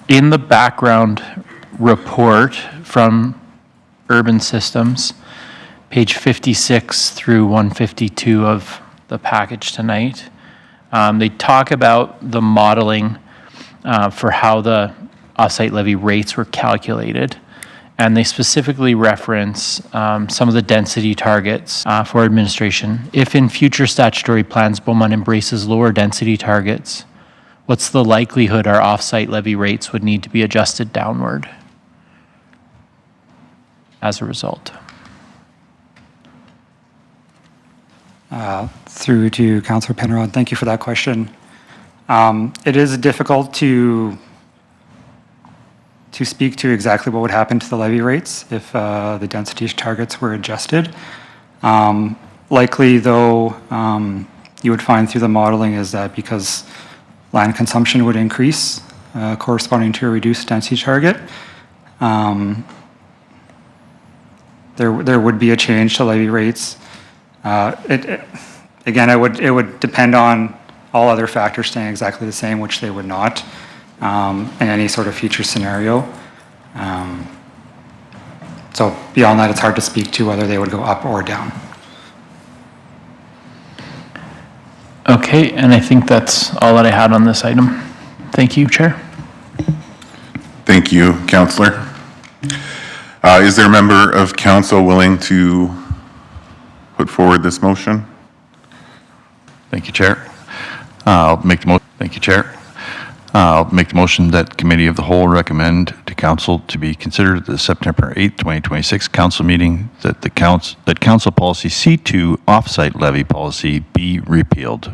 In the background report from Urban Systems, page 56 through 152 of the package tonight, they talk about the modeling for how the off-site levy rates were calculated. And they specifically reference some of the density targets for administration. If in future statutory plans Beaumont embraces lower density targets, what's the likelihood our off-site levy rates would need to be adjusted downward as a result? Through to Councillor Penrod, thank you for that question. It is difficult to speak to exactly what would happen to the levy rates if the density targets were adjusted. Likely, though, you would find through the modeling is that because land consumption would increase corresponding to a reduced density target, there would be a change to levy rates. Again, it would depend on all other factors staying exactly the same, which they would not. In any sort of future scenario. So beyond that, it's hard to speak to whether they would go up or down. Okay, and I think that's all that I had on this item. Thank you, Chair. Thank you, Councillor. Is there a member of council willing to put forward this motion? Thank you, Chair. I'll make the motion that Committee of the Whole recommend to Council to be considered at the September 8th, 2026 Council meeting that Council Policy C2 Offsite Levy Policy be repealed.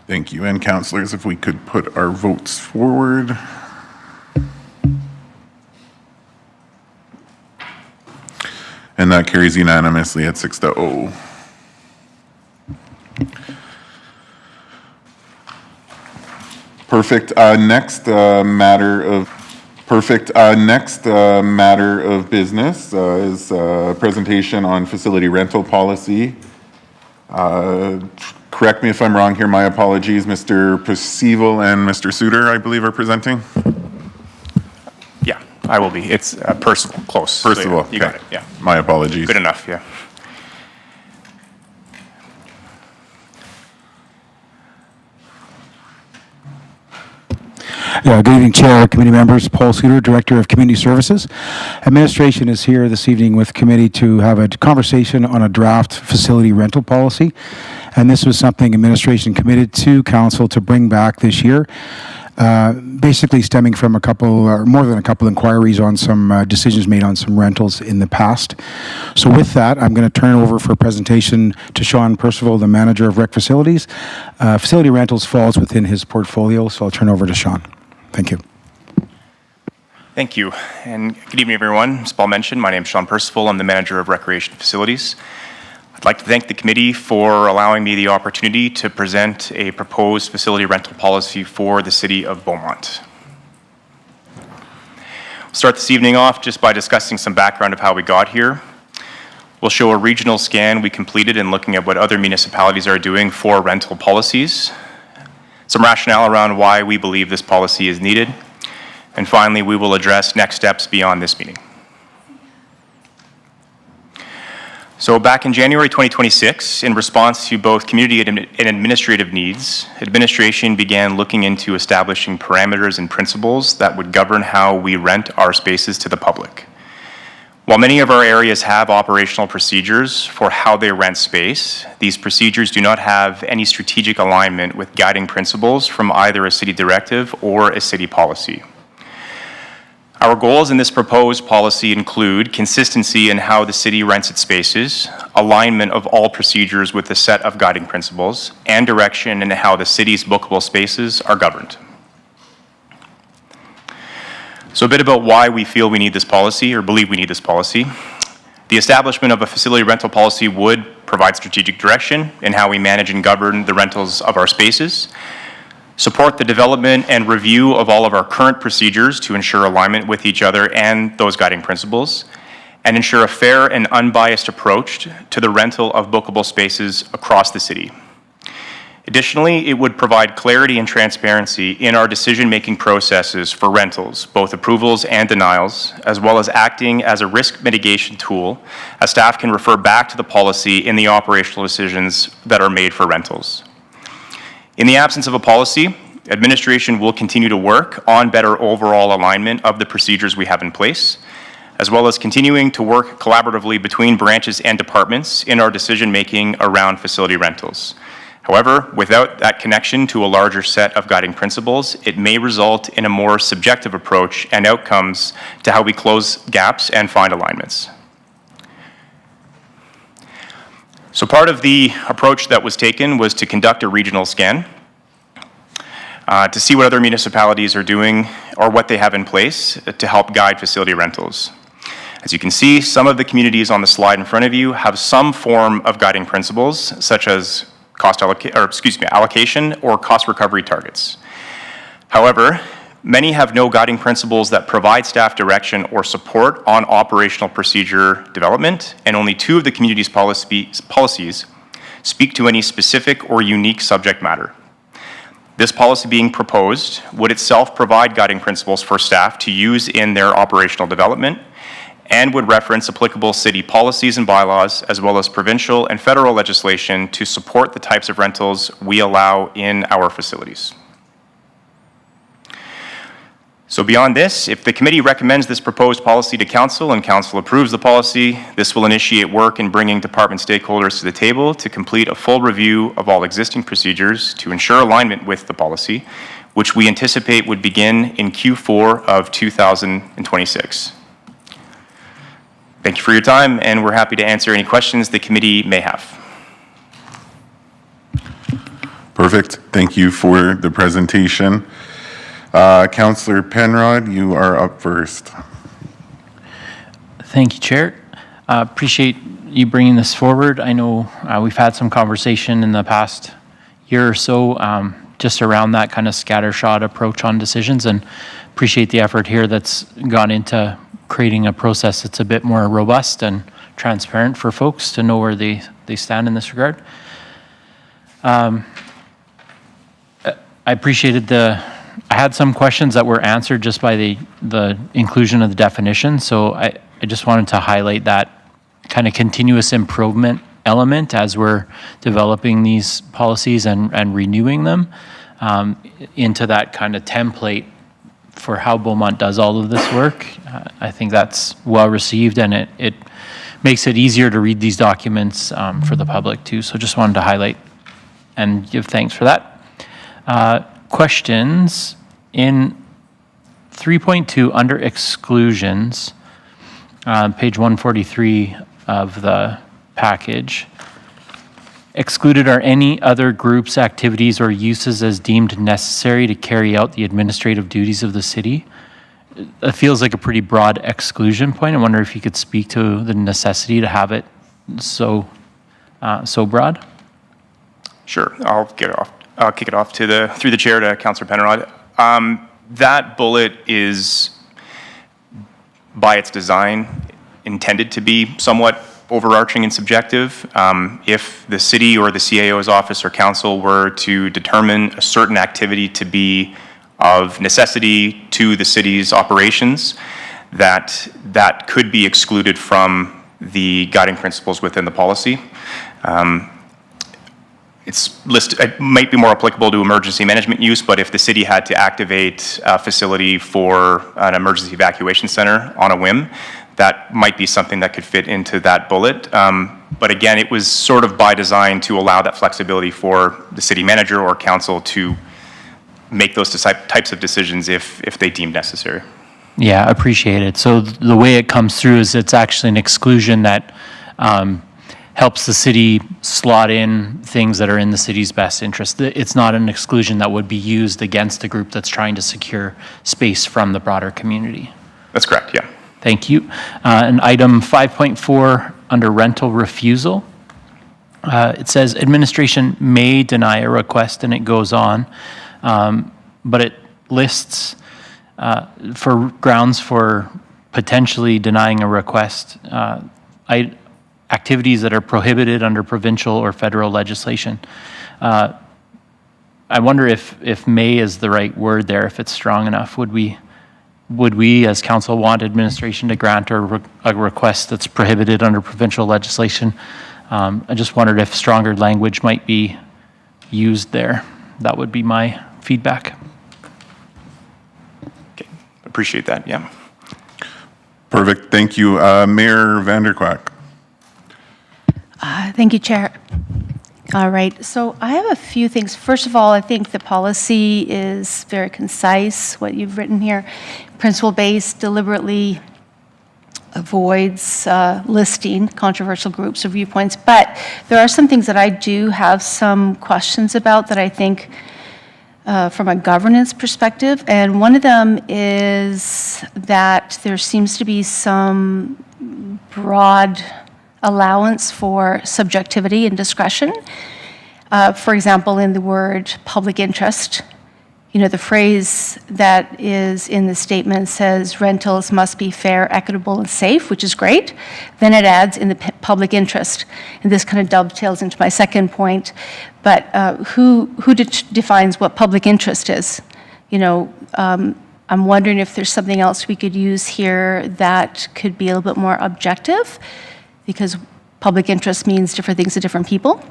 Thank you. And councillors, if we could put our votes forward. And that carries unanimously at 6-0. Perfect. Next matter of business is a presentation on facility rental policy. Correct me if I'm wrong here. My apologies. Mr. Percival and Mr. Suter, I believe, are presenting. Yeah, I will be. It's Percival, close. Percival. So, you got it. Yeah. My apologies. Good enough. Yeah. Good evening, Chair, committee members. Paul Suter, Director of Community Services. Administration is here this evening with committee to have a conversation on a draft facility rental policy. And this was something administration committed to council to bring back this year. Basically stemming from a couple, or more than a couple inquiries on some decisions made on some rentals in the past. So with that, I'm going to turn it over for a presentation to Sean Percival, the Manager of Rec Facilities. Facility rentals falls within his portfolio, so I'll turn over to Sean. Thank you. Thank you. And good evening, everyone. As Paul mentioned, my name is Sean Percival. I'm the Manager of Recreation Facilities. I'd like to thank the committee for allowing me the opportunity to present a proposed facility rental policy for the City of Beaumont. We'll start this evening off just by discussing some background of how we got here. We'll show a regional scan we completed in looking at what other municipalities are doing for rental policies, some rationale around why we believe this policy is needed, and finally, we will address next steps beyond this meeting. So back in January 2026, in response to both community and administrative needs, administration began looking into establishing parameters and principles that would govern how we rent our spaces to the public. While many of our areas have operational procedures for how they rent space, these procedures do not have any strategic alignment with guiding principles from either a city directive or a city policy. Our goals in this proposed policy include consistency in how the city rents its spaces, alignment of all procedures with a set of guiding principles and direction in how the city's bookable spaces are governed. So a bit about why we feel we need this policy, or believe we need this policy. The establishment of a facility rental policy would provide strategic direction in how we manage and govern the rentals of our spaces, support the development and review of all of our current procedures to ensure alignment with each other and those guiding principles, and ensure a fair and unbiased approach to the rental of bookable spaces across the city. Additionally, it would provide clarity and transparency in our decision-making processes for rentals, both approvals and denials, as well as acting as a risk mitigation tool, as staff can refer back to the policy in the operational decisions that are made for rentals. In the absence of a policy, administration will continue to work on better overall alignment of the procedures we have in place, as well as continuing to work collaboratively between branches and departments in our decision-making around facility rentals. However, without that connection to a larger set of guiding principles, it may result in a more subjective approach and outcomes to how we close gaps and find alignments. So part of the approach that was taken was to conduct a regional scan to see what other municipalities are doing or what they have in place to help guide facility rentals. As you can see, some of the communities on the slide in front of you have some form of guiding principles, such as allocation or cost recovery targets. However, many have no guiding principles that provide staff direction or support on operational procedure development, and only 2 of the community's policies speak to any specific or unique subject matter. This policy being proposed would itself provide guiding principles for staff to use in their operational development, and would reference applicable city policies and bylaws, as well as provincial and federal legislation to support the types of rentals we allow in our facilities. So beyond this, if the committee recommends this proposed policy to council and council approves the policy, this will initiate work in bringing department stakeholders to the table to complete a full review of all existing procedures to ensure alignment with the policy, which we anticipate would begin in Q4 of 2026. Thank you for your time, and we're happy to answer any questions the committee may have. Perfect. Thank you for the presentation. Councillor Penrod, you are up first. Thank you, Chair. Appreciate you bringing this forward. I know we've had some conversation in the past year or so just around that kind of scattershot approach on decisions, and appreciate the effort here that's gone into creating a process that's a bit more robust and transparent for folks to know where they stand in this regard. I appreciated I had some questions that were answered just by the inclusion of the definition, so I just wanted to highlight that kind of continuous improvement element as we're developing these policies and renewing them into that kind of template for how Beaumont does all of this work. I think that's well received, and it makes it easier to read these documents for the public too. So just wanted to highlight and give thanks for that. Questions in 3.2 under exclusions, page 143 of the package. Excluded are any other groups, activities, or uses as deemed necessary to carry out the administrative duties of the city. It feels like a pretty broad exclusion point. I wonder if you could speak to the necessity to have it so broad. Sure, I'll kick it off through the chair to Councillor Penrod. That bullet is, by its design, intended to be somewhat overarching and subjective. If the city or the CAO's office or council were to determine a certain activity to be of necessity to the city's operations, that could be excluded from the guiding principles within the policy. It's listed, it might be more applicable to emergency management use, but if the city had to activate a facility for an emergency evacuation center on a whim, that might be something that could fit into that bullet. But again, it was sort of by design to allow that flexibility for the city manager or council to make those types of decisions if they deemed necessary. Yeah, appreciate it. So the way it comes through is it's actually an exclusion that helps the city slot in things that are in the city's best interest. It's not an exclusion that would be used against a group that's trying to secure space from the broader community. That's correct, yeah. Thank you. And item 5.4 under rental refusal. It says administration may deny a request, and it goes on, but it lists for grounds for potentially denying a request, activities that are prohibited under provincial or federal legislation. I wonder if may is the right word there, if it's strong enough. Would we as council want administration to grant a request that's prohibited under provincial legislation? I just wondered if stronger language might be used there. That would be my feedback. Okay, appreciate that, yeah. Perfect, thank you. Mayor Vanderkwak. Thank you, Chair. All right, so I have a few things. First of all, I think the policy is very concise, what you've written here. Principle-based, deliberately avoids listing controversial groups or viewpoints, but there are some things that I do have some questions about that I think from a governance perspective, and one of them is that there seems to be some broad allowance for subjectivity and discretion. For example, in the word public interest, you know, the phrase that is in the statement says rentals must be fair, equitable, and safe, which is great. Then it adds in the public interest. And this kind of dovetails into my second point. But who defines what public interest is? You know, I'm wondering if there's something else we could use here that could be a little bit more objective, because public interest means different things to different people.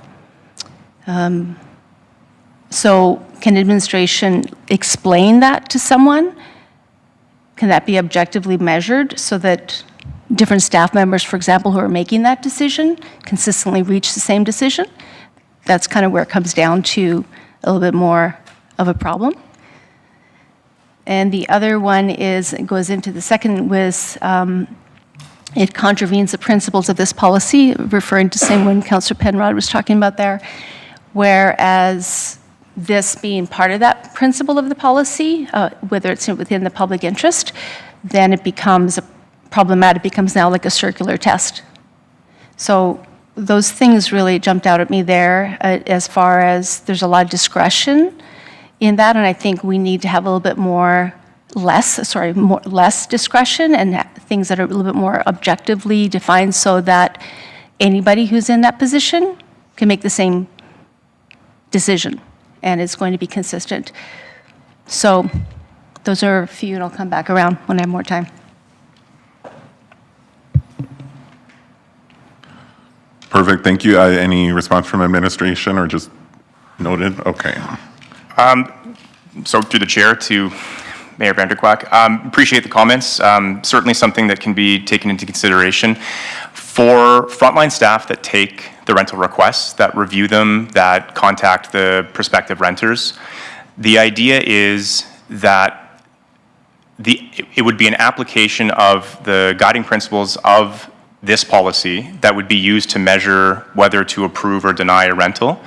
So can administration explain that to someone? Can that be objectively measured so that different staff members, for example, who are making that decision consistently reach the same decision? That's kind of where it comes down to a little bit more of a problem. And the other one is, it goes into the second, was it contravenes the principles of this policy, referring to the same one Councillor Penrod was talking about there, whereas this being part of that principle of the policy, whether it's within the public interest, then it becomes problematic, becomes now like a circular test. So those things really jumped out at me there as far as there's a lot of discretion in that, and I think we need to have a little bit less discretion and things that are a little bit more objectively defined so that anybody who's in that position can make the same decision and it's going to be consistent. So those are a few, and I'll come back around when I have more time. Perfect, thank you. Any response from administration or just noted? Okay. So through the chair to Mayor Vanderkwak, appreciate the comments. Certainly something that can be taken into consideration. For frontline staff that take the rental requests, that review them, that contact the prospective renters, the idea is that it would be an application of the guiding principles of this policy that would be used to measure whether to approve or deny a rental,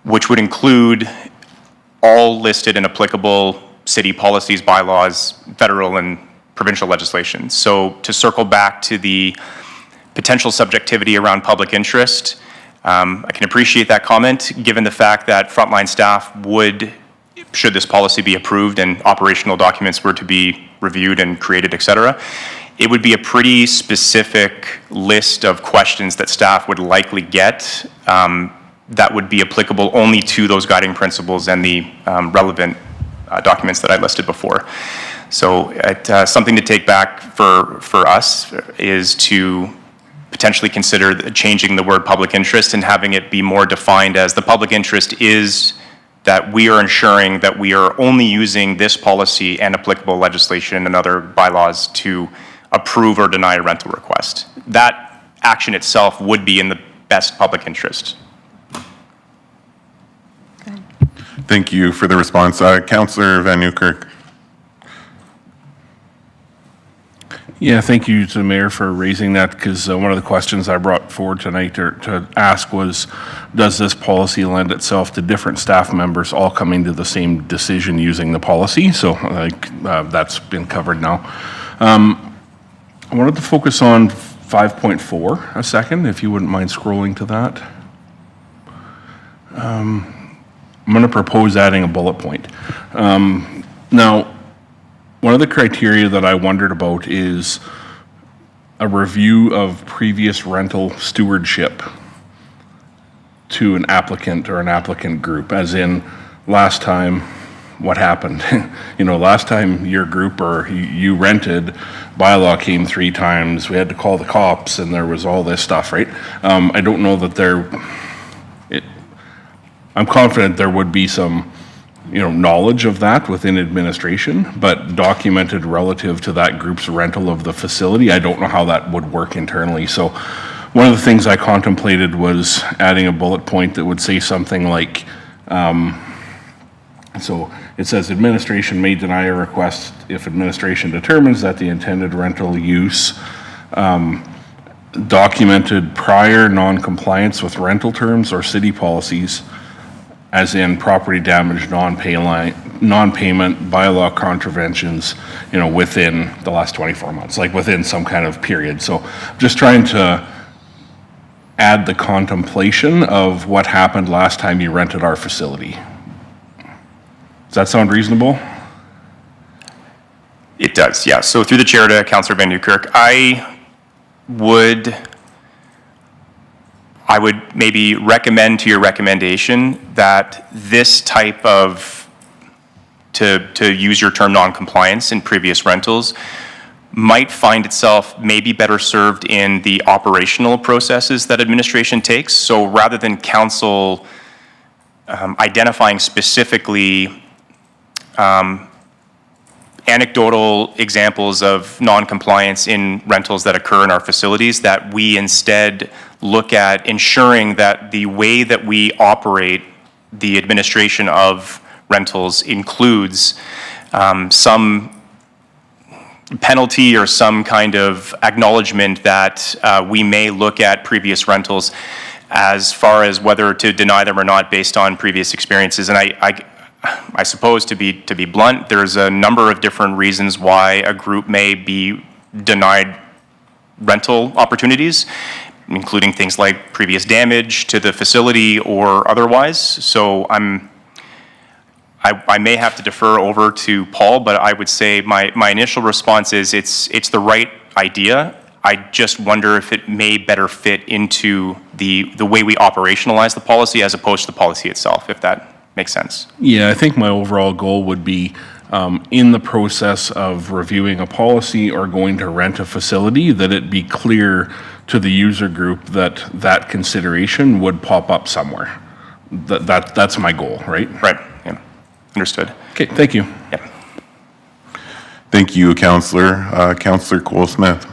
which would include all listed and applicable city policies, bylaws, federal and provincial legislation. So to circle back to the potential subjectivity around public interest, I can appreciate that comment, given the fact that frontline staff would, should this policy be approved and operational documents were to be reviewed and created, et cetera, it would be a pretty specific list of questions that staff would likely get that would be applicable only to those guiding principles and the relevant documents that I listed before. So something to take back for us is to potentially consider changing the word public interest and having it be more defined as the public interest is that we are ensuring that we are only using this policy and applicable legislation and other bylaws to approve or deny a rental request. That action itself would be in the best public interest. Thank you for the response. Councillor Van Nieuwkerk. Yeah, thank you to the mayor for raising that, because one of the questions I brought forward tonight to ask was, does this policy lend itself to different staff members all coming to the same decision using the policy? So that's been covered now. I wanted to focus on 5.4 a second, if you wouldn't mind scrolling to that. I'm going to propose adding a bullet point. Now, one of the criteria that I wondered about is a review of previous rental stewardship to an applicant or an applicant group, as in last time, what happened? Last time your group or you rented, bylaw came 3 times, we had to call the cops, and there was all this stuff, right? I don't know that I'm confident there would be some knowledge of that within administration, but documented relative to that group's rental of the facility, I don't know how that would work internally. So one of the things I contemplated was adding a bullet point that would say something like, so it says administration may deny a request if administration determines that the intended rental use documented prior non-compliance with rental terms or city policies, as in property damage, non-payment, bylaw contraventions, within the last 24 months, like within some kind of period. So just trying to add the contemplation of what happened last time you rented our facility. Does that sound reasonable? It does, yeah. So through the chair to Councillor Van Newkirk, I would maybe recommend to your recommendation that this type of, to use your term, non-compliance in previous rentals might find itself maybe better served in the operational processes that administration takes. So rather than council identifying specifically anecdotal examples of non-compliance in rentals that occur in our facilities, that we instead look at ensuring that the way that we operate the administration of rentals includes some penalty or some kind of acknowledgement that we may look at previous rentals as far as whether to deny them or not based on previous experiences. And I suppose, to be blunt, there's a number of different reasons why a group may be denied rental opportunities, including things like previous damage to the facility or otherwise. So I may have to defer over to Paul, but I would say my initial response is it's the right idea. I just wonder if it may better fit into the way we operationalize the policy as opposed to the policy itself, if that makes sense. Yeah, I think my overall goal would be in the process of reviewing a policy or going to rent a facility, that it be clear to the user group that that consideration would pop up somewhere. That's my goal, right? Right, yeah, understood. Okay, thank you. Yeah. Thank you, Councillor. Councillor Cole-Smith.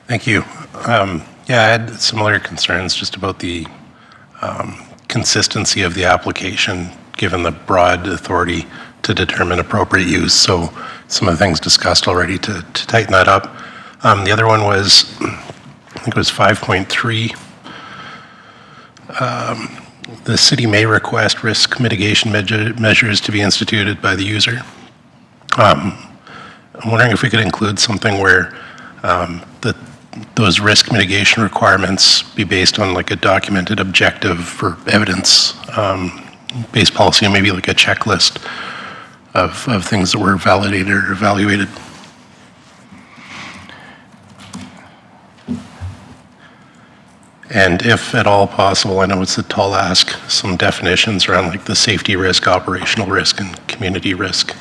Thank you. Yeah, I had similar concerns just about the consistency of the application, given the broad authority to determine appropriate use. So some of the things discussed already to tighten that up. The other one was, I think it was 5.3. The city may request risk mitigation measures to be instituted by the user. I'm wondering if we could include something where those risk mitigation requirements be based on like a documented objective for evidence based policy, and maybe like a checklist of things that were validated or evaluated. And if at all possible, I know it's a tall ask, some definitions around like the safety risk, operational risk, and community risk.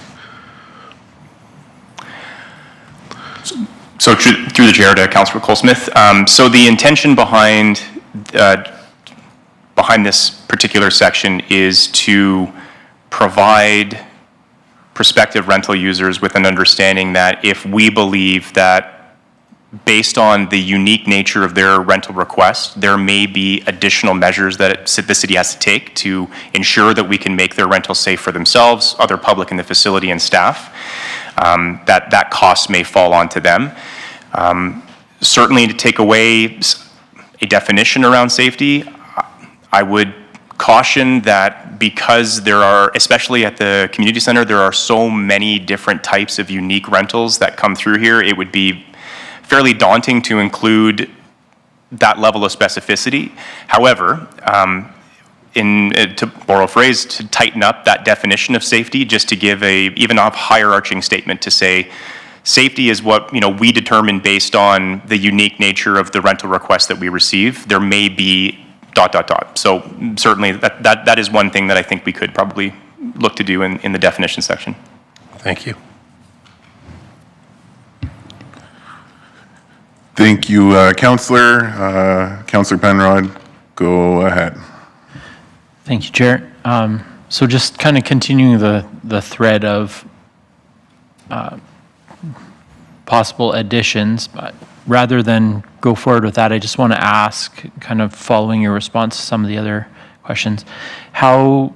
So through the chair to Councillor Cole-Smith, so the intention behind this particular section is to provide prospective rental users with an understanding that if we believe that based on the unique nature of their rental request, there may be additional measures that the city has to take to ensure that we can make their rental safe for themselves, other public in the facility, and staff. that cost may fall onto them. Certainly to take away a definition around safety, I would caution that because there are, especially at the community center, there are so many different types of unique rentals that come through here, it would be fairly daunting to include that level of specificity. However, to borrow a phrase, to tighten up that definition of safety, just to give even a higher-arching statement to say, safety is what we determine based on the unique nature of the rental request that we receive. There may be ... So certainly that is one thing that I think we could probably look to do in the definition section. Thank you. Thank you, Councillor. Councillor Penrod, go ahead. Thank you, Chair. So just kind of continuing the thread of possible additions, but rather than go forward with that, I just want to ask, kind of following your response to some of the other questions, how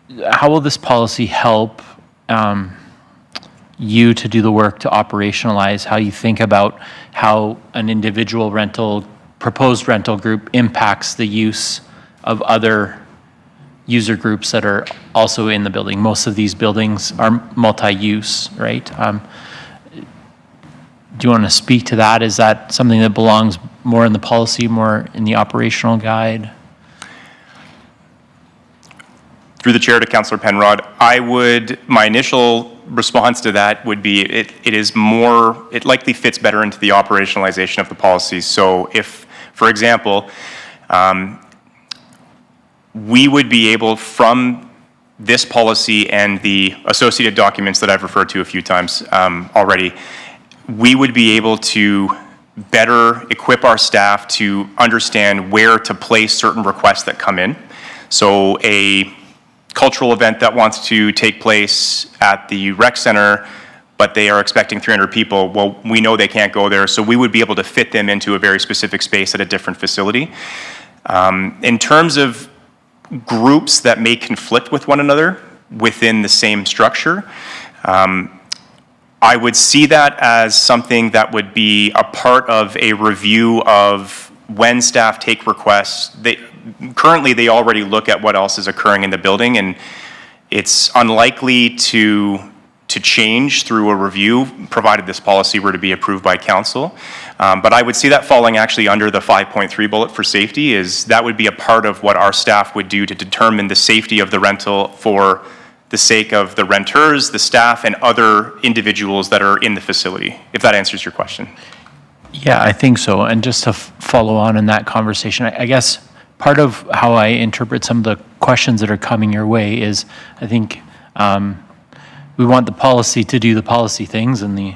will this policy help you to do the work to operationalize how you think about how an individual proposed rental group impacts the use of other user groups that are also in the building? Most of these buildings are multi-use, right? Do you want to speak to that? Is that something that belongs more in the policy, more in the operational guide? Through the chair to Councillor Penrod, my initial response to that would be it likely fits better into the operationalization of the policy. So if, for example, we would be able, from this policy and the associated documents that I've referred to a few times already, we would be able to better equip our staff to understand where to place certain requests that come in. So a cultural event that wants to take place at the rec center, but they are expecting 300 people, well, we know they can't go there, so we would be able to fit them into a very specific space at a different facility. In terms of groups that may conflict with one another within the same structure, I would see that as something that would be a part of a review of when staff take requests. Currently, they already look at what else is occurring in the building, and it's unlikely to change through a review, provided this policy were to be approved by council. But I would see that falling actually under the 5.3 bullet for safety, is that would be a part of what our staff would do to determine the safety of the rental for the sake of the renters, the staff, and other individuals that are in the facility, if that answers your question. Yeah, I think so. And just to follow on in that conversation, I guess part of how I interpret some of the questions that are coming your way is, I think we want the policy to do the policy things and the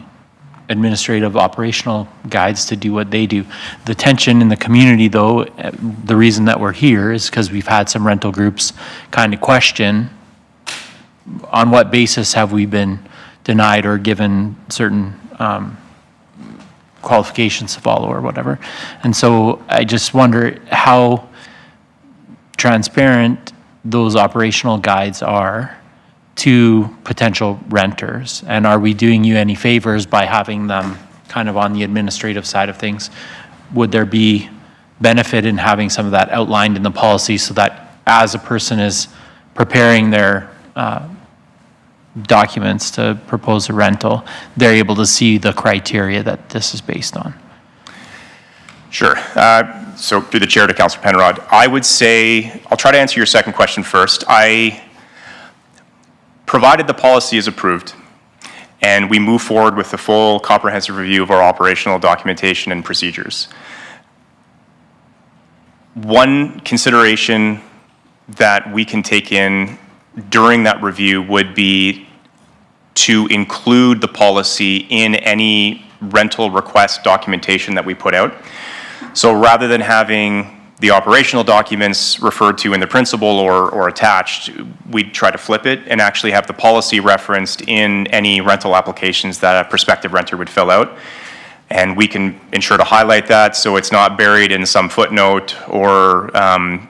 administrative operational guides to do what they do. The tension in the community, though, the reason that we're here is because we've had some rental groups kind of question on what basis have we been denied or given certain qualifications to follow or whatever. And so I just wonder how transparent those operational guides are to potential renters. And are we doing you any favors by having them kind of on the administrative side of things? Would there be benefit in having some of that outlined in the policy so that as a person is preparing their documents to propose a rental, they're able to see the criteria that this is based on? Sure. So through the chair to Councillor Penrod, I would say, I'll try to answer your second question first. Provided the policy is approved and we move forward with the full comprehensive review of our operational documentation and procedures, one consideration that we can take in during that review would be to include the policy in any rental request documentation that we put out. So rather than having the operational documents referred to in the principal or attached, we'd try to flip it and actually have the policy referenced in any rental applications that a prospective renter would fill out. And we can ensure to highlight that so it's not buried in some footnote or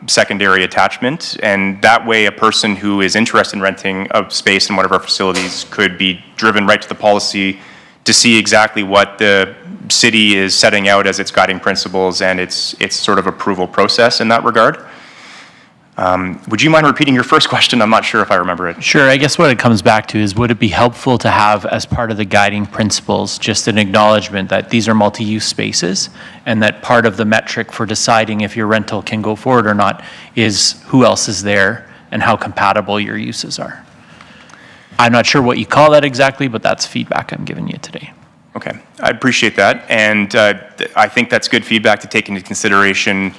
secondary attachment. And that way, a person who is interested in renting a space in one of our facilities could be driven right to the policy to see exactly what the city is setting out as its guiding principles and its sort of approval process in that regard. Would you mind repeating your first question? I'm not sure if I remember it. Sure. I guess what it comes back to is, would it be helpful to have, as part of the guiding principles, just an acknowledgement that these are multi-use spaces and that part of the metric for deciding if your rental can go forward or not is who else is there and how compatible your uses are? I'm not sure what you call that exactly, but that's feedback I'm giving you today. Okay, I appreciate that. And I think that's good feedback to take into consideration.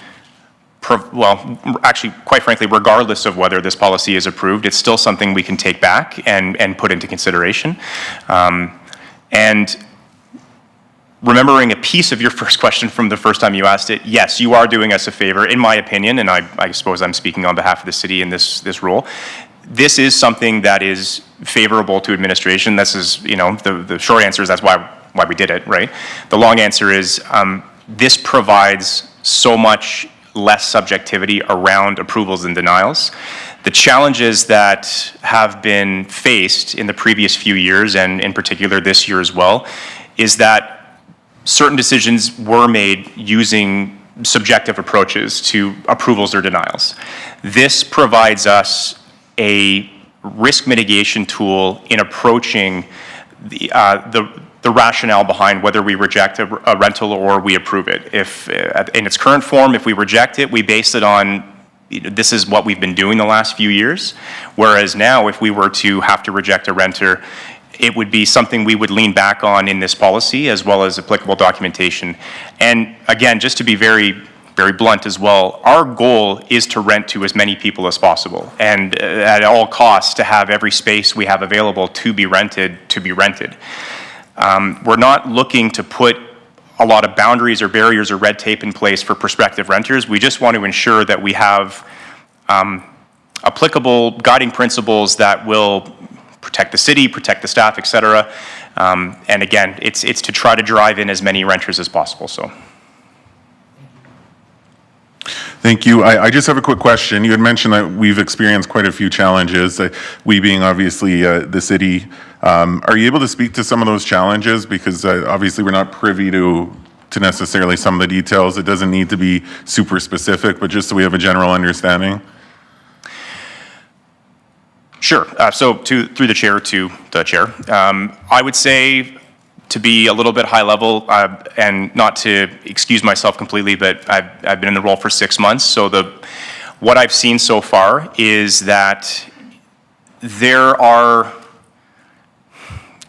Well, actually, quite frankly, regardless of whether this policy is approved, it's still something we can take back and put into consideration. And remembering a piece of your first question from the first time you asked it, yes, you are doing us a favor, in my opinion, and I suppose I'm speaking on behalf of the city in this role. This is something that is favorable to administration. This is, the short answer is that's why we did it, right? The long answer is this provides so much less subjectivity around approvals and denials. The challenges that have been faced in the previous few years, and in particular this year as well, is that certain decisions were made using subjective approaches to approvals or denials. This provides us a risk mitigation tool in approaching the rationale behind whether we reject a rental or we approve it. If in its current form, if we reject it, we base it on this is what we've been doing the last few years. Whereas now, if we were to have to reject a renter, it would be something we would lean back on in this policy as well as applicable documentation. And again, just to be very, very blunt as well, our goal is to rent to as many people as possible, and at all costs to have every space we have available to be rented. We're not looking to put a lot of boundaries or barriers or red tape in place for prospective renters. We just want to ensure that we have applicable guiding principles that will protect the city, protect the staff, et cetera. And again, it's to try to drive in as many renters as possible. So. Thank you. I just have a quick question. You had mentioned that we've experienced quite a few challenges, we being obviously the city. Are you able to speak to some of those challenges? Because obviously we're not privy to necessarily some of the details. It doesn't need to be super specific, but just so we have a general understanding. Sure. So through the chair to the chair, I would say, to be a little bit high level, and not to excuse myself completely, but I've been in the role for 6 months. So what I've seen so far is that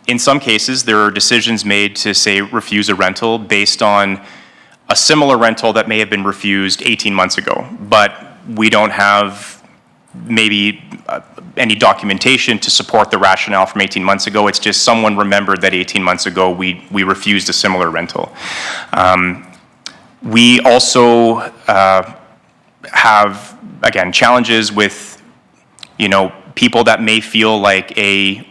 in some cases, there are decisions made to, say, refuse a rental based on a similar rental that may have been refused 18 months ago, but we don't have maybe any documentation to support the rationale from 18 months ago. It's just someone remembered that 18 months ago we refused a similar rental. We also have, again, challenges with, people that may feel like a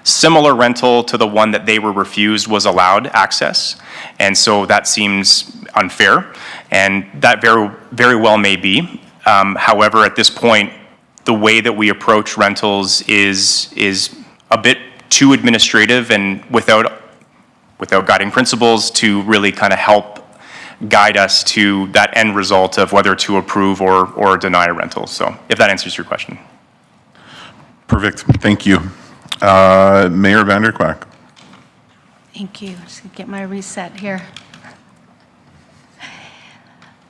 similar rental to the one that they were refused was allowed access. And so that seems unfair, and that very, very well may be. However, at this point, the way that we approach rentals is a bit too administrative and without guiding principles to really kind of help guide us to that end result of whether to approve or deny a rental. So if that answers your question. Perfect. Thank you. Mayor Vanderkwak. Thank you. Just gonna get my reset here.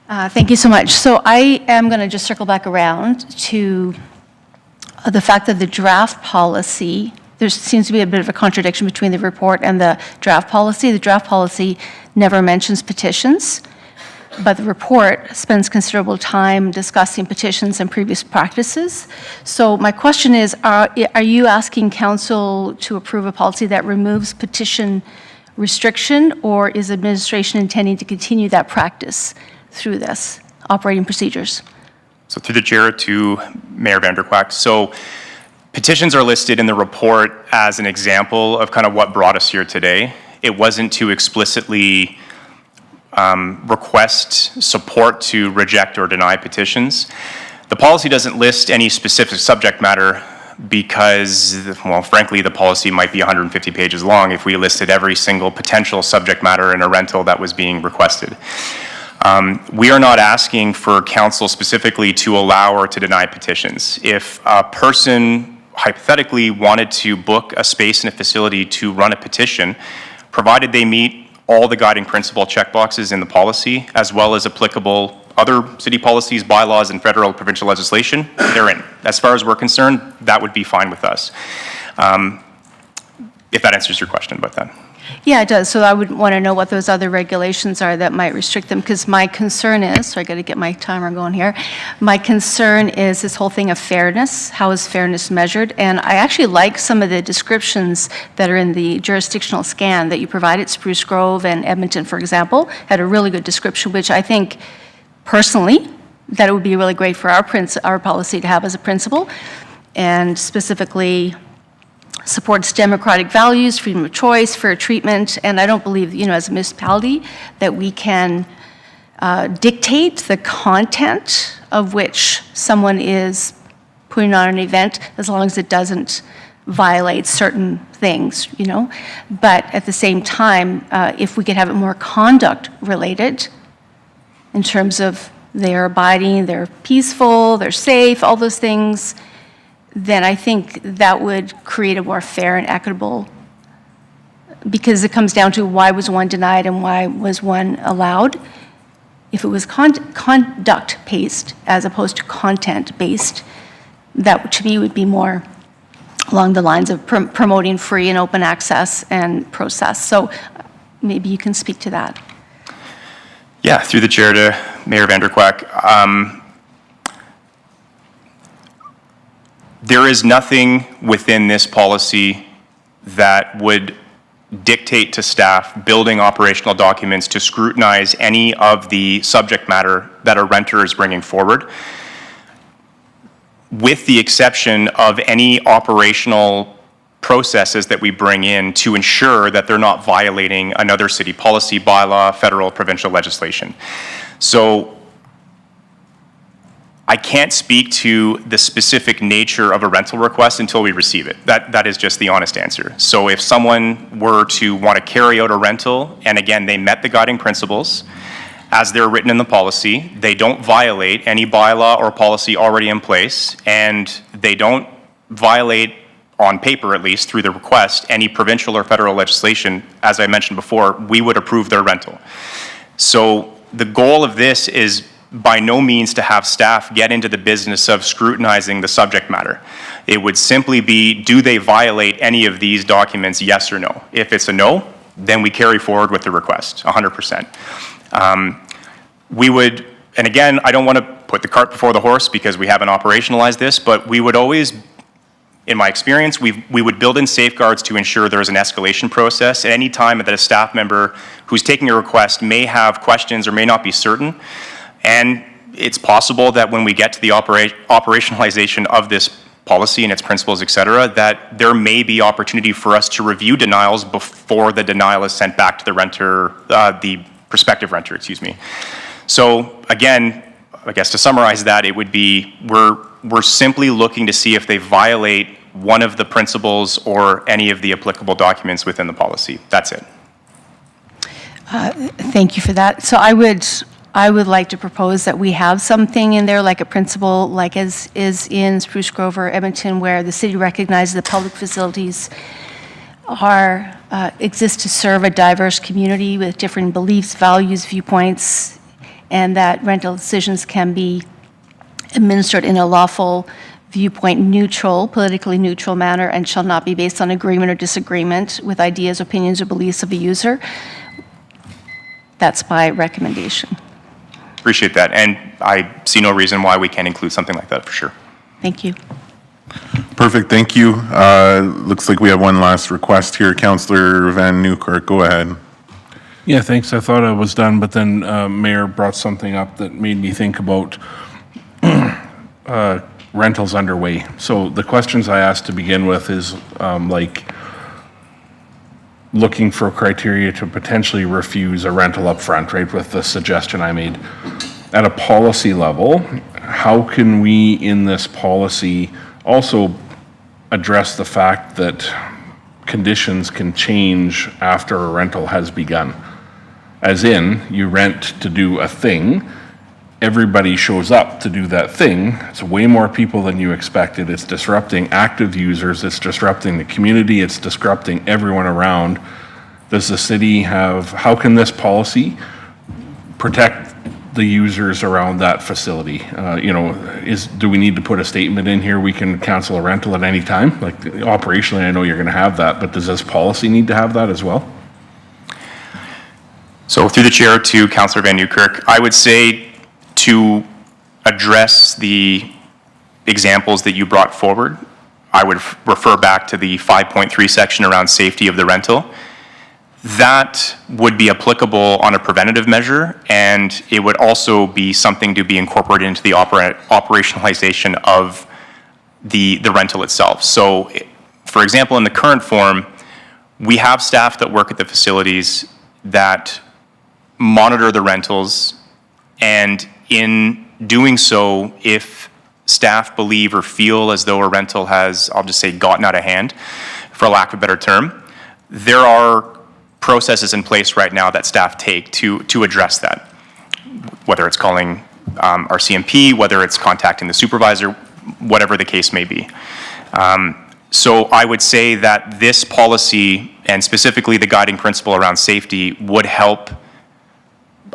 Thank you so much. So I am going to just circle back around to the fact that the draft policy, there seems to be a bit of a contradiction between the report and the draft policy. The draft policy never mentions petitions, but the report spends considerable time discussing petitions and previous practices. So my question is, are you asking council to approve a policy that removes petition restriction, or is administration intending to continue that practice through this operating procedures? So through the chair to Mayor Vanderkwak. So petitions are listed in the report as an example of kind of what brought us here today. It wasn't to explicitly request support to reject or deny petitions. The policy doesn't list any specific subject matter because, well, frankly, the policy might be 150 pages long if we listed every single potential subject matter in a rental that was being requested. We are not asking for council specifically to allow or to deny petitions. If a person hypothetically wanted to book a space in a facility to run a petition, provided they meet all the guiding principle checkboxes in the policy, as well as applicable other city policies, bylaws, and federal provincial legislation, they're in. As far as we're concerned, that would be fine with us. If that answers your question about that. Yeah, it does. So I would want to know what those other regulations are that might restrict them, because my concern is, so I got to get my timer going here. My concern is this whole thing of fairness. How is fairness measured? And I actually like some of the descriptions that are in the jurisdictional scan that you provided. Spruce Grove and Edmonton, for example, had a really good description, which I think personally that it would be really great for our policy to have as a principle, and specifically supports democratic values, freedom of choice, fair treatment, and I don't believe, as a municipality, that we can dictate the content of which someone is putting on an event as long as it doesn't violate certain things, But at the same time, if we could have it more conduct related in terms of they're abiding, they're peaceful, they're safe, all those things, then I think that would create a more fair and equitable, because it comes down to why was one denied and why was one allowed. If it was conduct-based as opposed to content-based, that to me would be more along the lines of promoting free and open access and process. So maybe you can speak to that. Yeah, through the chair to Mayor Vanderkwak. There is nothing within this policy that would dictate to staff building operational documents to scrutinize any of the subject matter that a renter is bringing forward, with the exception of any operational processes that we bring in to ensure that they're not violating another city policy, bylaw, federal, provincial legislation. So I can't speak to the specific nature of a rental request until we receive it. That is just the honest answer. So if someone were to want to carry out a rental, and again, they met the guiding principles as they're written in the policy, they don't violate any bylaw or policy already in place, and they don't violate, on paper at least, through the request, any provincial or federal legislation, as I mentioned before, we would approve their rental. So the goal of this is by no means to have staff get into the business of scrutinizing the subject matter. It would simply be, do they violate any of these documents, yes or no? If it's a no, then we carry forward with the request, 100%. We would, and again, I don't want to put the cart before the horse because we haven't operationalized this, but we would always, in my experience, we would build in safeguards to ensure there's an escalation process at any time that a staff member who's taking a request may have questions or may not be certain. And it's possible that when we get to the operationalization of this policy and its principles, et cetera, that there may be opportunity for us to review denials before the denial is sent back to the renter, the prospective renter, excuse me. So again, I guess to summarize that, it would be, we're simply looking to see if they violate one of the principles or any of the applicable documents within the policy. That's it. Thank you for that. So I would like to propose that we have something in there, like a principle, like as is in Spruce Grove or Edmonton, where the city recognizes that public facilities exist to serve a diverse community with different beliefs, values, viewpoints, and that rental decisions can be administered in a lawful, viewpoint neutral, politically neutral manner, and shall not be based on agreement or disagreement with ideas, opinions, or beliefs of a user. That's my recommendation. Appreciate that, and I see no reason why we can't include something like that for sure. Thank you. Perfect, thank you. Looks like we have one last request here. Councillor Van Nieuwkerk, go ahead. Yeah, thanks. I thought I was done, but then Mayor brought something up that made me think about rentals underway. So the questions I asked to begin with is looking for criteria to potentially refuse a rental up front, right, with the suggestion I made. At a policy level, how can we in this policy also address the fact that conditions can change after a rental has begun? As in, you rent to do a thing, everybody shows up to do that thing. It's way more people than you expected. It's disrupting active users. It's disrupting the community. It's disrupting everyone around. Does the city have, how can this policy protect the users around that facility? Do we need to put a statement in here, we can cancel a rental at any time? Like operationally, I know you're gonna have that, but does this policy need to have that as well? So through the chair to Councillor Van Newkirk, I would say to address the examples that you brought forward, I would refer back to the 5.3 section around safety of the rental. That would be applicable on a preventative measure, and it would also be something to be incorporated into the operationalization of the rental itself. So, for example, in the current form, we have staff that work at the facilities that monitor the rentals, and in doing so, if staff believe or feel as though a rental has, I'll just say, gotten out of hand, for lack of a better term, there are processes in place right now that staff take to address that, whether it's calling our CMP, whether it's contacting the supervisor, whatever the case may be. So I would say that this policy, and specifically the guiding principle around safety, would help,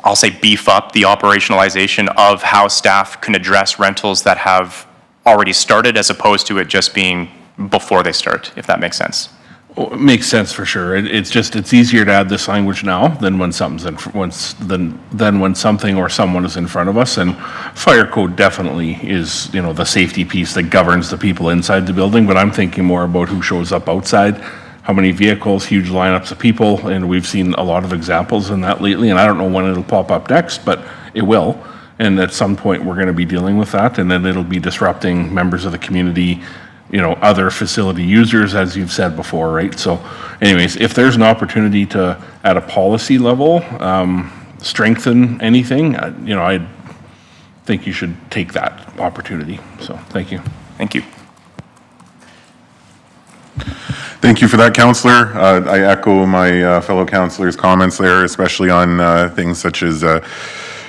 I'll say, beef up the operationalization of how staff can address rentals that have already started, as opposed to it just being before they start, if that makes sense. Well, it makes sense for sure. It's easier to add this language now than when something's than when something or someone is in front of us. And fire code definitely is, the safety piece that governs the people inside the building. But I'm thinking more about who shows up outside, how many vehicles, huge lineups of people, and we've seen a lot of examples in that lately. And I don't know when it'll pop up next, but it will. And at some point, we're going to be dealing with that, and then it'll be disrupting members of the community, other facility users, as you've said before, right? So anyways, if there's an opportunity to, at a policy level, strengthen anything, I think you should take that opportunity. So thank you. Thank you. Thank you for that, Councillor. I echo my fellow councillors' comments there, especially on things such as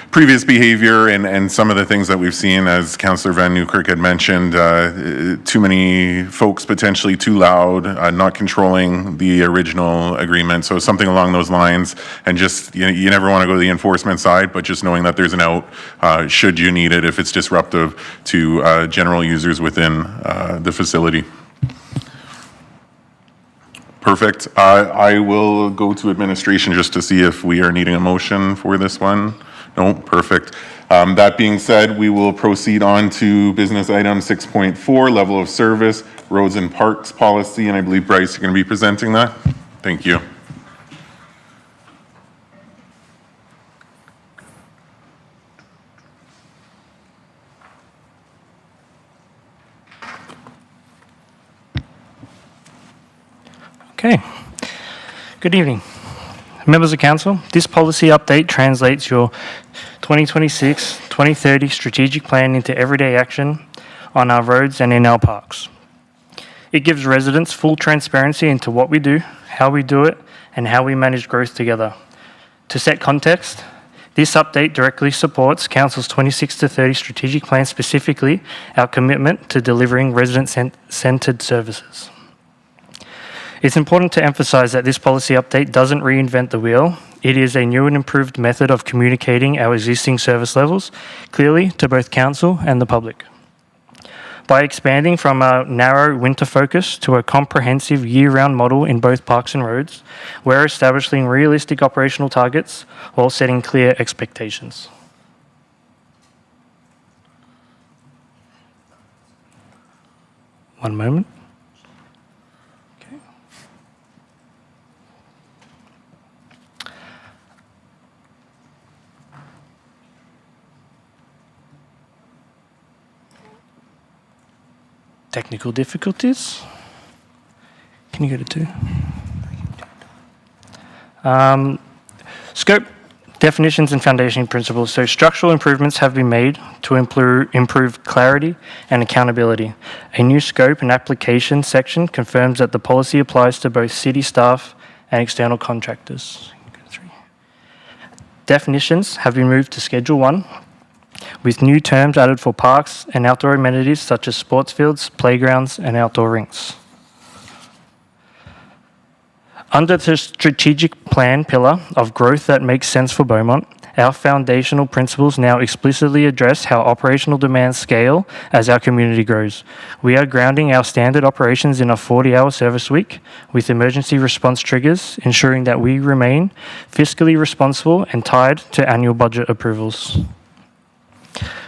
previous behavior and some of the things that we've seen, as Councillor Van Newkirk had mentioned, too many folks potentially too loud, not controlling the original agreement. So something along those lines, and just, you never want to go to the enforcement side, but just knowing that there's an out should you need it if it's disruptive to general users within the facility. Perfect. I will go to administration just to see if we are needing a motion for this one. No, perfect. That being said, we will proceed on to business item 6.4, level of service, roads and parks policy, and I believe, Bryce, you're going to be presenting that. Thank you. Okay. Good evening. Members of Council, this policy update translates your 2026-2030 strategic plan into everyday action on our roads and in our parks. It gives residents full transparency into what we do, how we do it, and how we manage growth together. To set context, this update directly supports Council's 26-30 strategic plan, specifically our commitment to delivering resident-centred services. It's important to emphasise that this policy update doesn't reinvent the wheel. It is a new and improved method of communicating our existing service levels clearly to both Council and the public. By expanding from a narrow winter focus to a comprehensive year-round model in both parks and roads, we're establishing realistic operational targets while setting clear expectations. One moment. Technical difficulties. Can you go to 2? Scope, definitions, and foundation principles. So structural improvements have been made to improve clarity and accountability. A new scope and application section confirms that the policy applies to both city staff and external contractors. Definitions have been moved to Schedule 1, with new terms added for parks and outdoor amenities such as sports fields, playgrounds, and outdoor rinks. Under the strategic plan pillar of growth that makes sense for Beaumont, our foundational principles now explicitly address how operational demands scale as our community grows. We are grounding our standard operations in a 40-hour service week with emergency response triggers, ensuring that we remain fiscally responsible and tied to annual budget approvals.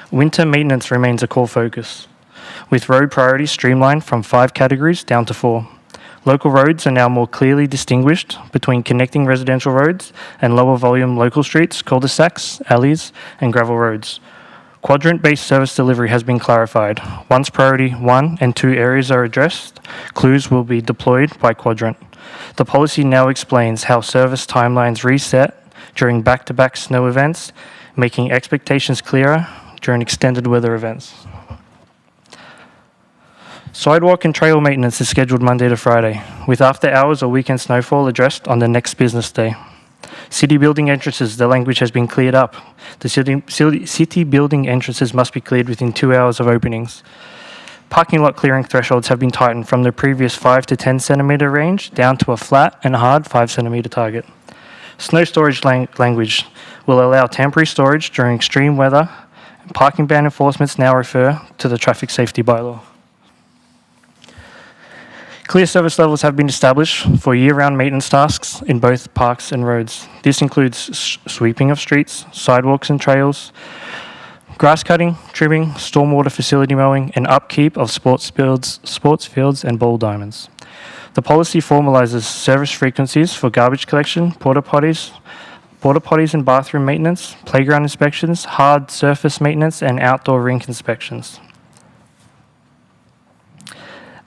Winter maintenance remains a core focus, with road priorities streamlined from 5 categories down to 4. Local roads are now more clearly distinguished between connecting residential roads and lower volume local streets, cul-de-sacs, alleys, and gravel roads. Quadrant-based service delivery has been clarified. Once priority 1 and 2 areas are addressed, clues will be deployed by quadrant. The policy now explains how service timelines reset during back-to-back snow events, making expectations clearer during extended weather events. Sidewalk and trail maintenance is scheduled Monday to Friday, with after hours or weekend snowfall addressed on the next business day. City building entrances, the language has been cleared up. The city building entrances must be cleared within 2 hours of openings. Parking lot clearing thresholds have been tightened from the previous 5 to 10 centimetre range down to a flat and hard 5 centimetre target. Snow storage language will allow temporary storage during extreme weather. Parking ban enforcements now refer to the traffic safety bylaw. Clear service levels have been established for year-round maintenance tasks in both parks and roads. This includes sweeping of streets, sidewalks and trails, grass cutting, trimming, stormwater facility mowing, and upkeep of sports fields and ball diamonds. The policy formalizes service frequencies for garbage collection, porta potties and bathroom maintenance, playground inspections, hard surface maintenance, and outdoor rink inspections.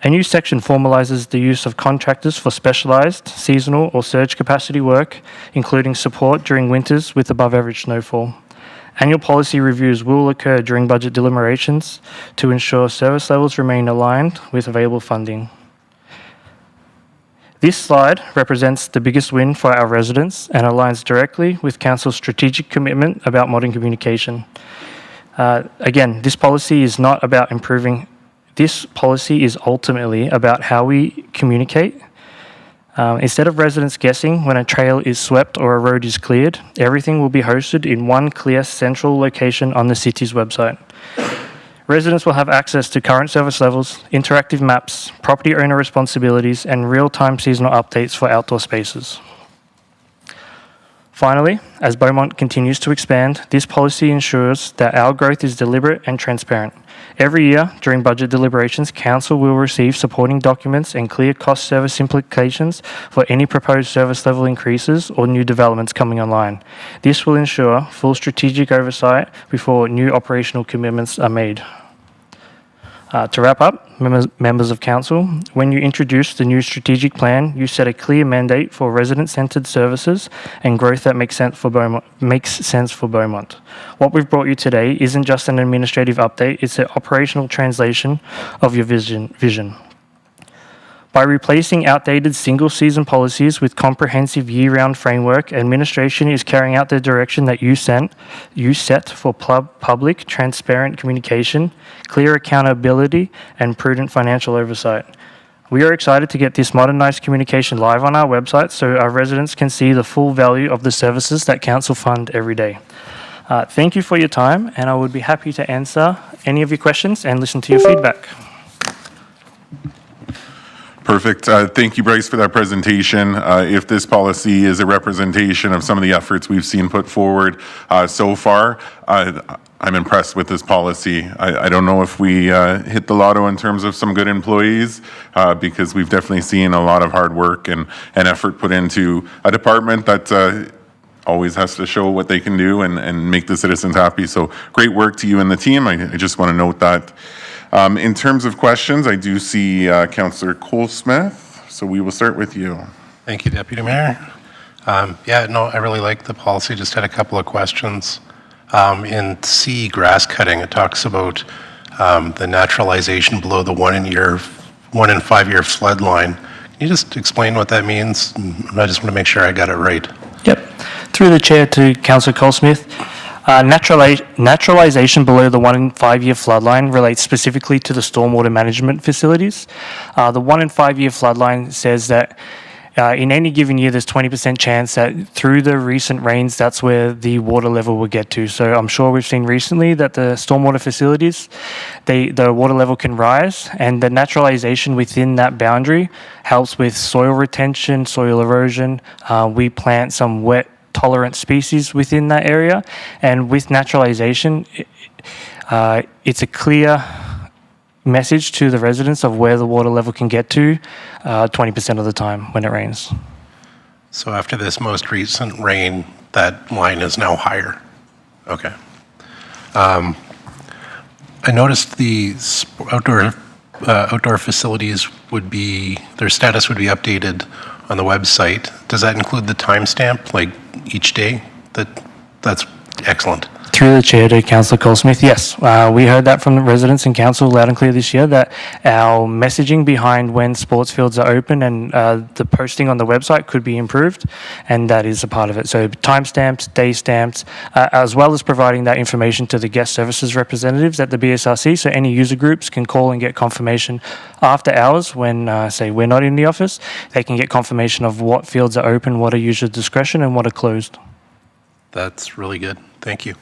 A new section formalizes the use of contractors for specialized, seasonal, or surge capacity work, including support during winters with above average snowfall. Annual policy reviews will occur during budget deliberations to ensure service levels remain aligned with available funding. This slide represents the biggest win for our residents and aligns directly with Council's strategic commitment about modern communication. Again, this policy is not about improving. This policy is ultimately about how we communicate. Instead of residents guessing when a trail is swept or a road is cleared, everything will be hosted in one clear central location on the city's website. Residents will have access to current service levels, interactive maps, property owner responsibilities, and real-time seasonal updates for outdoor spaces. Finally, as Beaumont continues to expand, this policy ensures that our growth is deliberate and transparent. Every year, during budget deliberations, Council will receive supporting documents and clear cost service implications for any proposed service level increases or new developments coming online. This will ensure full strategic oversight before new operational commitments are made. To wrap up, members of Council, when you introduce the new strategic plan, you set a clear mandate for resident-centred services and growth that makes sense for Beaumont. What we've brought you today isn't just an administrative update, it's an operational translation of your vision. By replacing outdated single-season policies with comprehensive year-round framework, administration is carrying out the direction that you set for public, transparent communication, clear accountability, and prudent financial oversight. We are excited to get this modernized communication live on our website so our residents can see the full value of the services that Council fund every day. Thank you for your time, and I would be happy to answer any of your questions and listen to your feedback. Perfect. Thank you, Bryce, for that presentation. If this policy is a representation of some of the efforts we've seen put forward so far, I'm impressed with this policy. I don't know if we hit the lotto in terms of some good employees, because we've definitely seen a lot of hard work and effort put into a department that always has to show what they can do and make the citizens happy. So great work to you and the team. I just want to note that. In terms of questions, I do see Councillor Cole-Smith, so we will start with you. Thank you, Deputy Mayor. Yeah, no, I really like the policy. Just had a couple of questions. In C, grass cutting, it talks about the naturalization below the 1 in 5 year flood line. Can you just explain what that means? I just want to make sure I got it right. Yep. Through the chair to Councillor Colesmith. Naturalization below the 1 in 5 year floodline relates specifically to the stormwater management facilities. The 1 in 5 year floodline says that in any given year, there's 20% chance that through the recent rains, that's where the water level will get to. So I'm sure we've seen recently that the stormwater facilities, the water level can rise, and the naturalization within that boundary helps with soil retention, soil erosion. We plant some wet tolerant species within that area, and with naturalization, it's a clear message to the residents of where the water level can get to 20% of the time when it rains. So after this most recent rain, that line is now higher. Okay. I noticed the outdoor facilities would be, their status would be updated on the website. Does that include the timestamp, like each day? That's excellent. Through the chair to Councillor Colesmith, yes, we heard that from the residents and council loud and clear this year that our messaging behind when sports fields are open and the posting on the website could be improved, and that is a part of it. So timestamps, day stamps, as well as providing that information to the guest services representatives at the BSRC, so any user groups can call and get confirmation after hours when, say, we're not in the office. They can get confirmation of what fields are open, what are user discretion, and what are closed. That's really good. Thank you.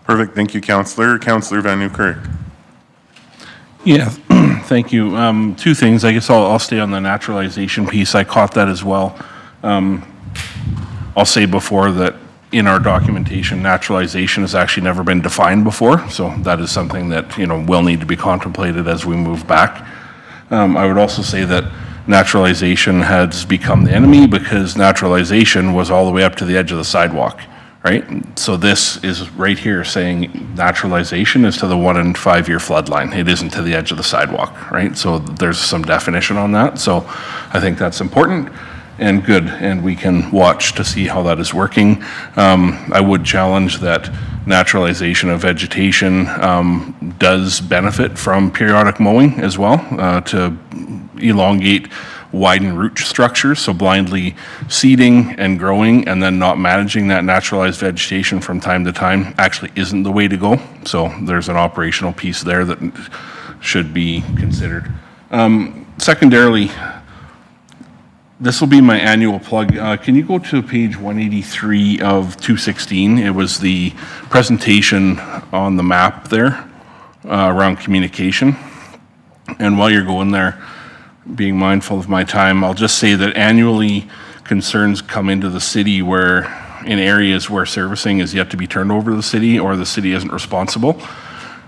Perfect. Thank you, Councillor. Councillor Van Nieuwkerk. Yeah, thank you. Two things. I guess I'll stay on the naturalization piece. I caught that as well. I'll say before that in our documentation, naturalization has actually never been defined before. So that is something that, will need to be contemplated as we move back. I would also say that naturalization has become the enemy because naturalization was all the way up to the edge of the sidewalk. Right? So this is right here saying naturalization is to the 1 in 5 year flood line. It isn't to the edge of the sidewalk, right? So there's some definition on that. So I think that's important and good, and we can watch to see how that is working. I would challenge that naturalization of vegetation does benefit from periodic mowing as well to elongate widen root structures, so blindly seeding and growing and then not managing that naturalized vegetation from time to time actually isn't the way to go. So there's an operational piece there that should be considered. Secondarily, this will be my annual plug. Can you go to page 183 of 216? It was the presentation on the map there around communication. And while you're going there, being mindful of my time, I'll just say that annually concerns come into the city where in areas where servicing is yet to be turned over to the city or the city isn't responsible.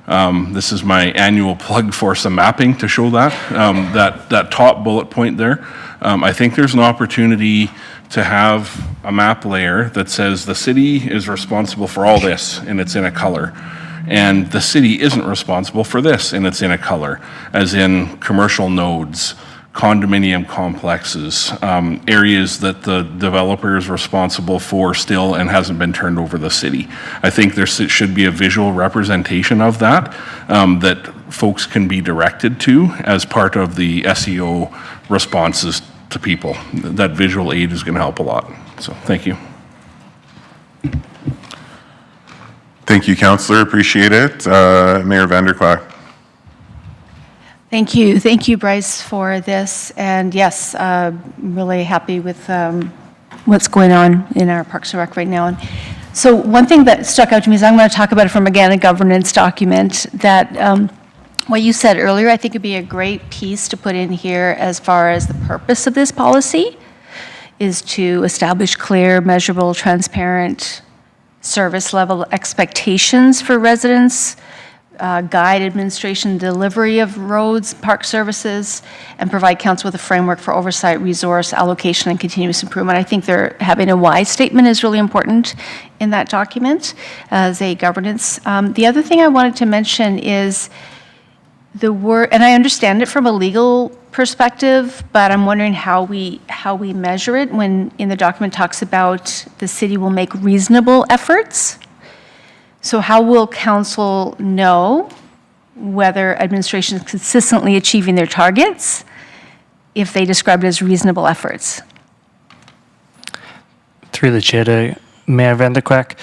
This is my annual plug for some mapping to show that. That top bullet point there, I think there's an opportunity to have a map layer that says the city is responsible for all this and it's in a color. And the city isn't responsible for this and it's in a color, as in commercial nodes, condominium complexes, areas that the developer is responsible for still and hasn't been turned over to the city. I think there should be a visual representation of that that folks can be directed to as part of the SEO responses to people. That visual aid is going to help a lot. So thank you. Thank you, Councillor. Appreciate it. Mayor Vanderklag. Thank you. Thank you, Bryce, for this. And yes, really happy with what's going on in our Parks and Rec right now. And so one thing that stuck out to me is I'm going to talk about it from, again, a governance document that what you said earlier, I think would be a great piece to put in here as far as the purpose of this policy is to establish clear, measurable, transparent service level expectations for residents, guide administration delivery of roads, park services, and provide council with a framework for oversight, resource allocation, and continuous improvement. I think having a why statement is really important in that document as a governance. The other thing I wanted to mention is the word, and I understand it from a legal perspective, but I'm wondering how we measure it when in the document talks about the city will make reasonable efforts. So how will council know whether administration is consistently achieving their targets if they describe it as reasonable efforts? Through the chair to Mayor Van der Kwak.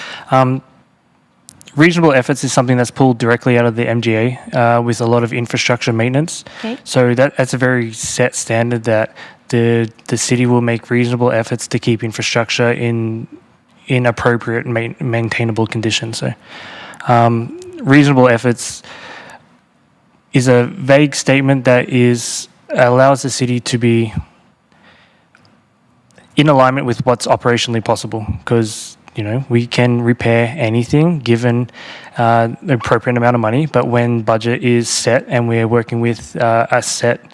Reasonable efforts is something that's pulled directly out of the MGA with a lot of infrastructure maintenance. Okay. So that's a very set standard that the city will make reasonable efforts to keep infrastructure in appropriate maintainable conditions. So reasonable efforts is a vague statement that allows the city to be in alignment with what's operationally possible, because we can repair anything given the appropriate amount of money, but when budget is set and we're working with a set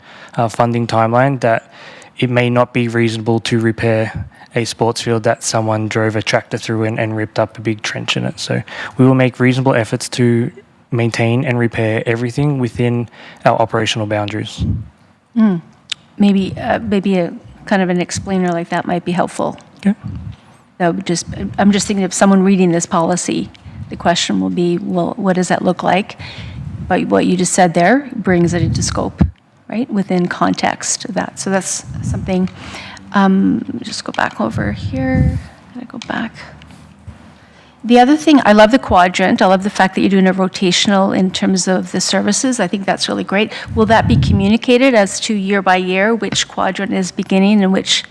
funding timeline, that it may not be reasonable to repair a sports field that someone drove a tractor through and ripped up a big trench in it. So we will make reasonable efforts to maintain and repair everything within our operational boundaries. Maybe a kind of an explainer like that might be helpful. Okay. That would I'm just thinking of someone reading this policy, the question will be, well, what does that look like? But what you just said there brings it into scope, right, within context of that. So that's something. Let me just go back over here. Gotta go back. The other thing, I love the quadrant. I love the fact that you're doing a rotational in terms of the services. I think that's really great. Will that be communicated as to year by year, which quadrant is beginning and which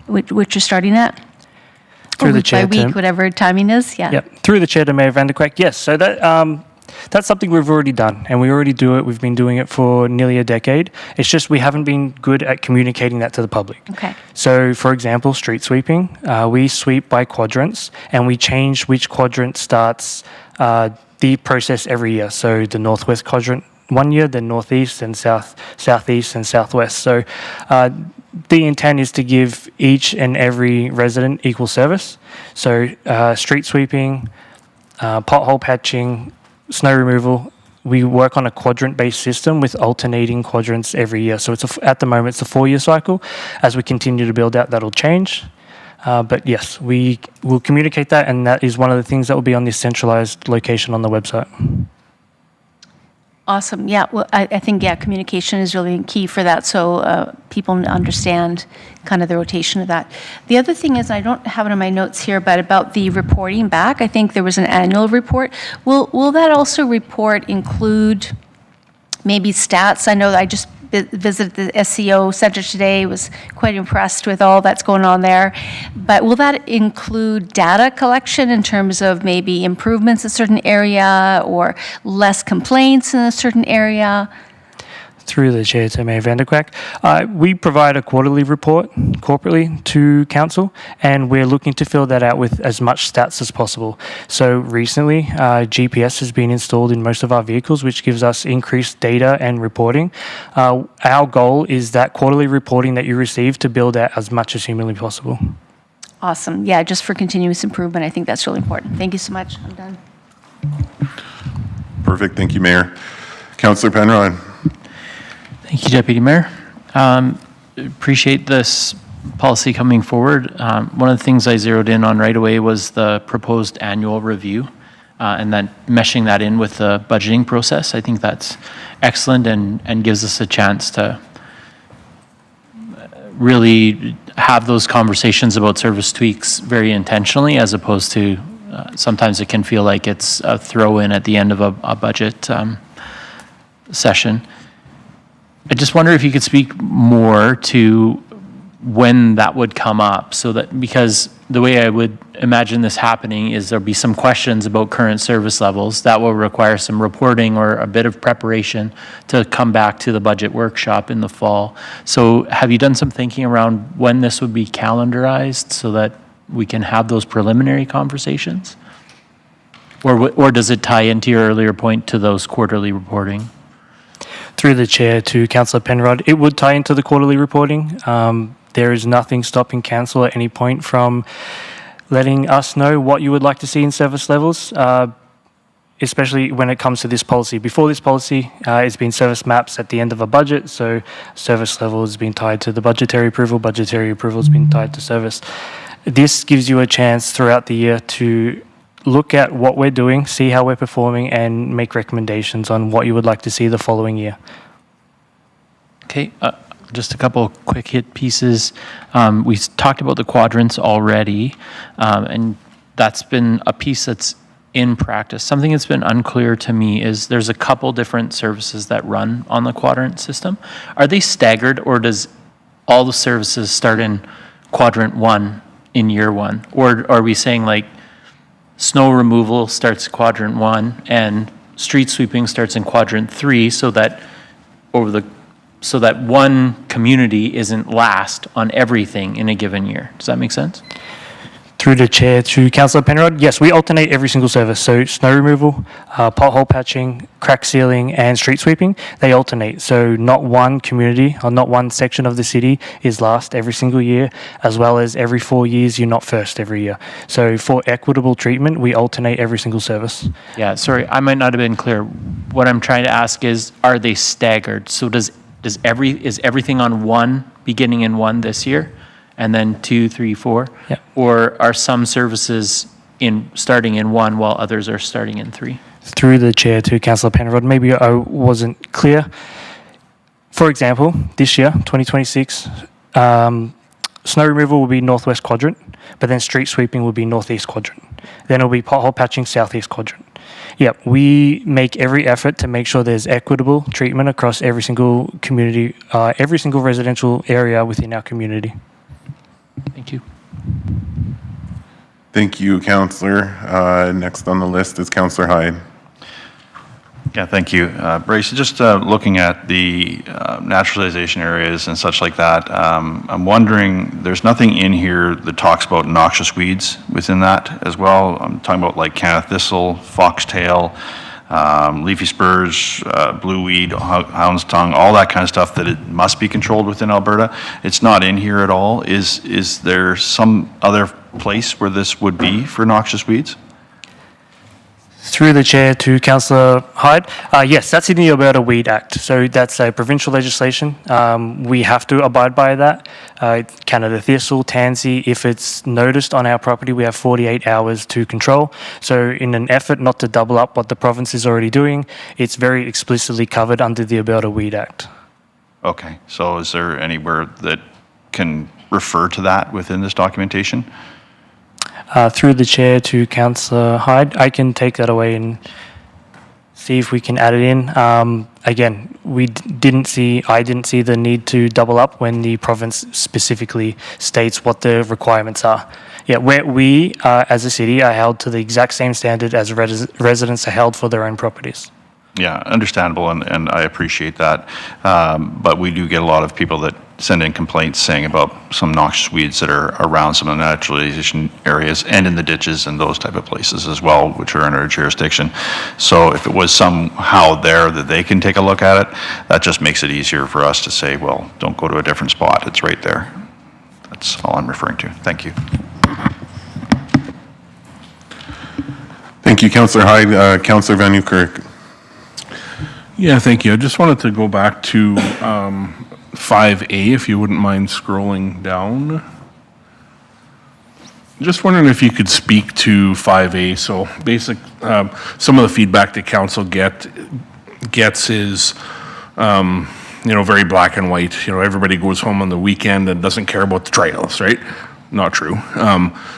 you're starting at? Through the week chair by week, whatever timing is, yeah. Yep. Through the chair to Mayor Van der Kwak. Yes. So that's something we've already done, and we already do it. We've been doing it for nearly a decade. It's just we haven't been good at communicating that to the public. Okay. So, for example, street sweeping, we sweep by quadrants, and we change which quadrant starts the process every year. So the northwest quadrant one year, then northeast, and southeast, and southwest. So the intent is to give each and every resident equal service. So street sweeping, pothole patching, snow removal, we work on a quadrant-based system with alternating quadrants every year. So at the moment, it's a 4-year cycle. As we continue to build out, that'll change. But yes, we will communicate that, and that is one of the things that will be on this centralized location on the website. Awesome. Yeah. Well, I think, communication is really key for that. So people understand kind of the rotation of that. The other thing is, I don't have it in my notes here, but about the reporting back, I think there was an annual report. Will that also report include maybe stats? I know that I just visited the SEO Center today, was quite impressed with all that's going on there. But will that include data collection in terms of maybe improvements in a certain area or less complaints in a certain area? Through the chair to Mayor Van der Kwak. We provide a quarterly report corporately to council, and we're looking to fill that out with as much stats as possible. So recently, GPS has been installed in most of our vehicles, which gives us increased data and reporting. Our goal is that quarterly reporting that you receive to build out as much as humanly possible. Awesome. Yeah, just for continuous improvement, I think that's really important. Thank you so much. I'm done. Perfect. Thank you, Mayor. Councillor Penrod. Thank you, Deputy Mayor. Appreciate this policy coming forward. One of the things I zeroed in on right away was the proposed annual review and then meshing that in with the budgeting process. I think that's excellent and gives us a chance to really have those conversations about service tweaks very intentionally, as opposed to sometimes it can feel like it's a throw-in at the end of a budget session. I just wonder if you could speak more to when that would come up, so that, because the way I would imagine this happening is there'll be some questions about current service levels that will require some reporting or a bit of preparation to come back to the budget workshop in the fall. So have you done some thinking around when this would be calendarized so that we can have those preliminary conversations? Or does it tie into your earlier point to those quarterly reporting? Through the chair to Councillor Penrod, it would tie into the quarterly reporting. There is nothing stopping council at any point from letting us know what you would like to see in service levels. especially when it comes to this policy. Before this policy, it's been service maps at the end of a budget, so service level has been tied to the budgetary approval has been tied to service. This gives you a chance throughout the year to look at what we're doing, see how we're performing, and make recommendations on what you would like to see the following year. Okay, just a couple of quick hit pieces. We talked about the quadrants already, and that's been a piece that's in practice. Something that's been unclear to me is there's a couple different services that run on the quadrant system. Are they staggered, or does all the services start in quadrant 1 in year 1? Or are we saying like snow removal starts quadrant 1 and street sweeping starts in quadrant 3, so that one community isn't last on everything in a given year? Does that make sense? Through the chair to Councillor Penrod, yes, we alternate every single service. So snow removal, pothole patching, crack sealing, and street sweeping, they alternate. So not one community or not one section of the city is last every single year, as well as every 4 years, you're not first every year. So for equitable treatment, we alternate every single service. Yeah, sorry, I might not have been clear. What I'm trying to ask is, are they staggered? So is everything on 1 beginning in 1 this year? And then 2, 3, 4? Yeah. Or are some services starting in 1 while others are starting in 3? Through the chair to Councillor Penrod, maybe I wasn't clear. For example, this year, 2026, snow removal will be northwest quadrant, but then street sweeping will be northeast quadrant. Then it'll be pothole patching southeast quadrant. Yep, we make every effort to make sure there's equitable treatment across every single community, every single residential area within our community. Thank you. Thank you, Councillor. Next on the list is Councillor Hyde. Yeah, thank you. Brace, just looking at the naturalization areas and such like that, I'm wondering, there's nothing in here that talks about noxious weeds within that as well. I'm talking about like Canada thistle, foxtail, leafy spurs, blue weed, hound's tongue, all that kind of stuff that it must be controlled within Alberta. It's not in here at all. Is there some other place where this would be for noxious weeds? Through the chair to Councillor Hyde, yes, that's in the Alberta Weed Act. So that's a provincial legislation. We have to abide by that. Canada thistle, tansy, if it's noticed on our property, we have 48 hours to control. So in an effort not to double up what the province is already doing, it's very explicitly covered under the Alberta Weed Act. Okay, so is there anywhere that can refer to that within this documentation? Through the chair to Councillor Hyde, I can take that away and see if we can add it in. Again, I didn't see the need to double up when the province specifically states what the requirements are. Yeah, where we, as a city, are held to the exact same standard as residents are held for their own properties. Yeah, understandable, and I appreciate that. But we do get a lot of people that send in complaints saying about some noxious weeds that are around some of the naturalization areas and in the ditches and those type of places as well, which are in our jurisdiction. So if it was somehow there that they can take a look at it, that just makes it easier for us to say, well, don't go to a different spot. It's right there. That's all I'm referring to. Thank you. Thank you, Councillor Hyde. Councillor Van Nieuwkerk. Yeah, thank you. I just wanted to go back to 5A, if you wouldn't mind scrolling down. Just wondering if you could speak to 5A. So some of the feedback that council gets is, very black and white. Everybody goes home on the weekend and doesn't care about the trails, right? Not true.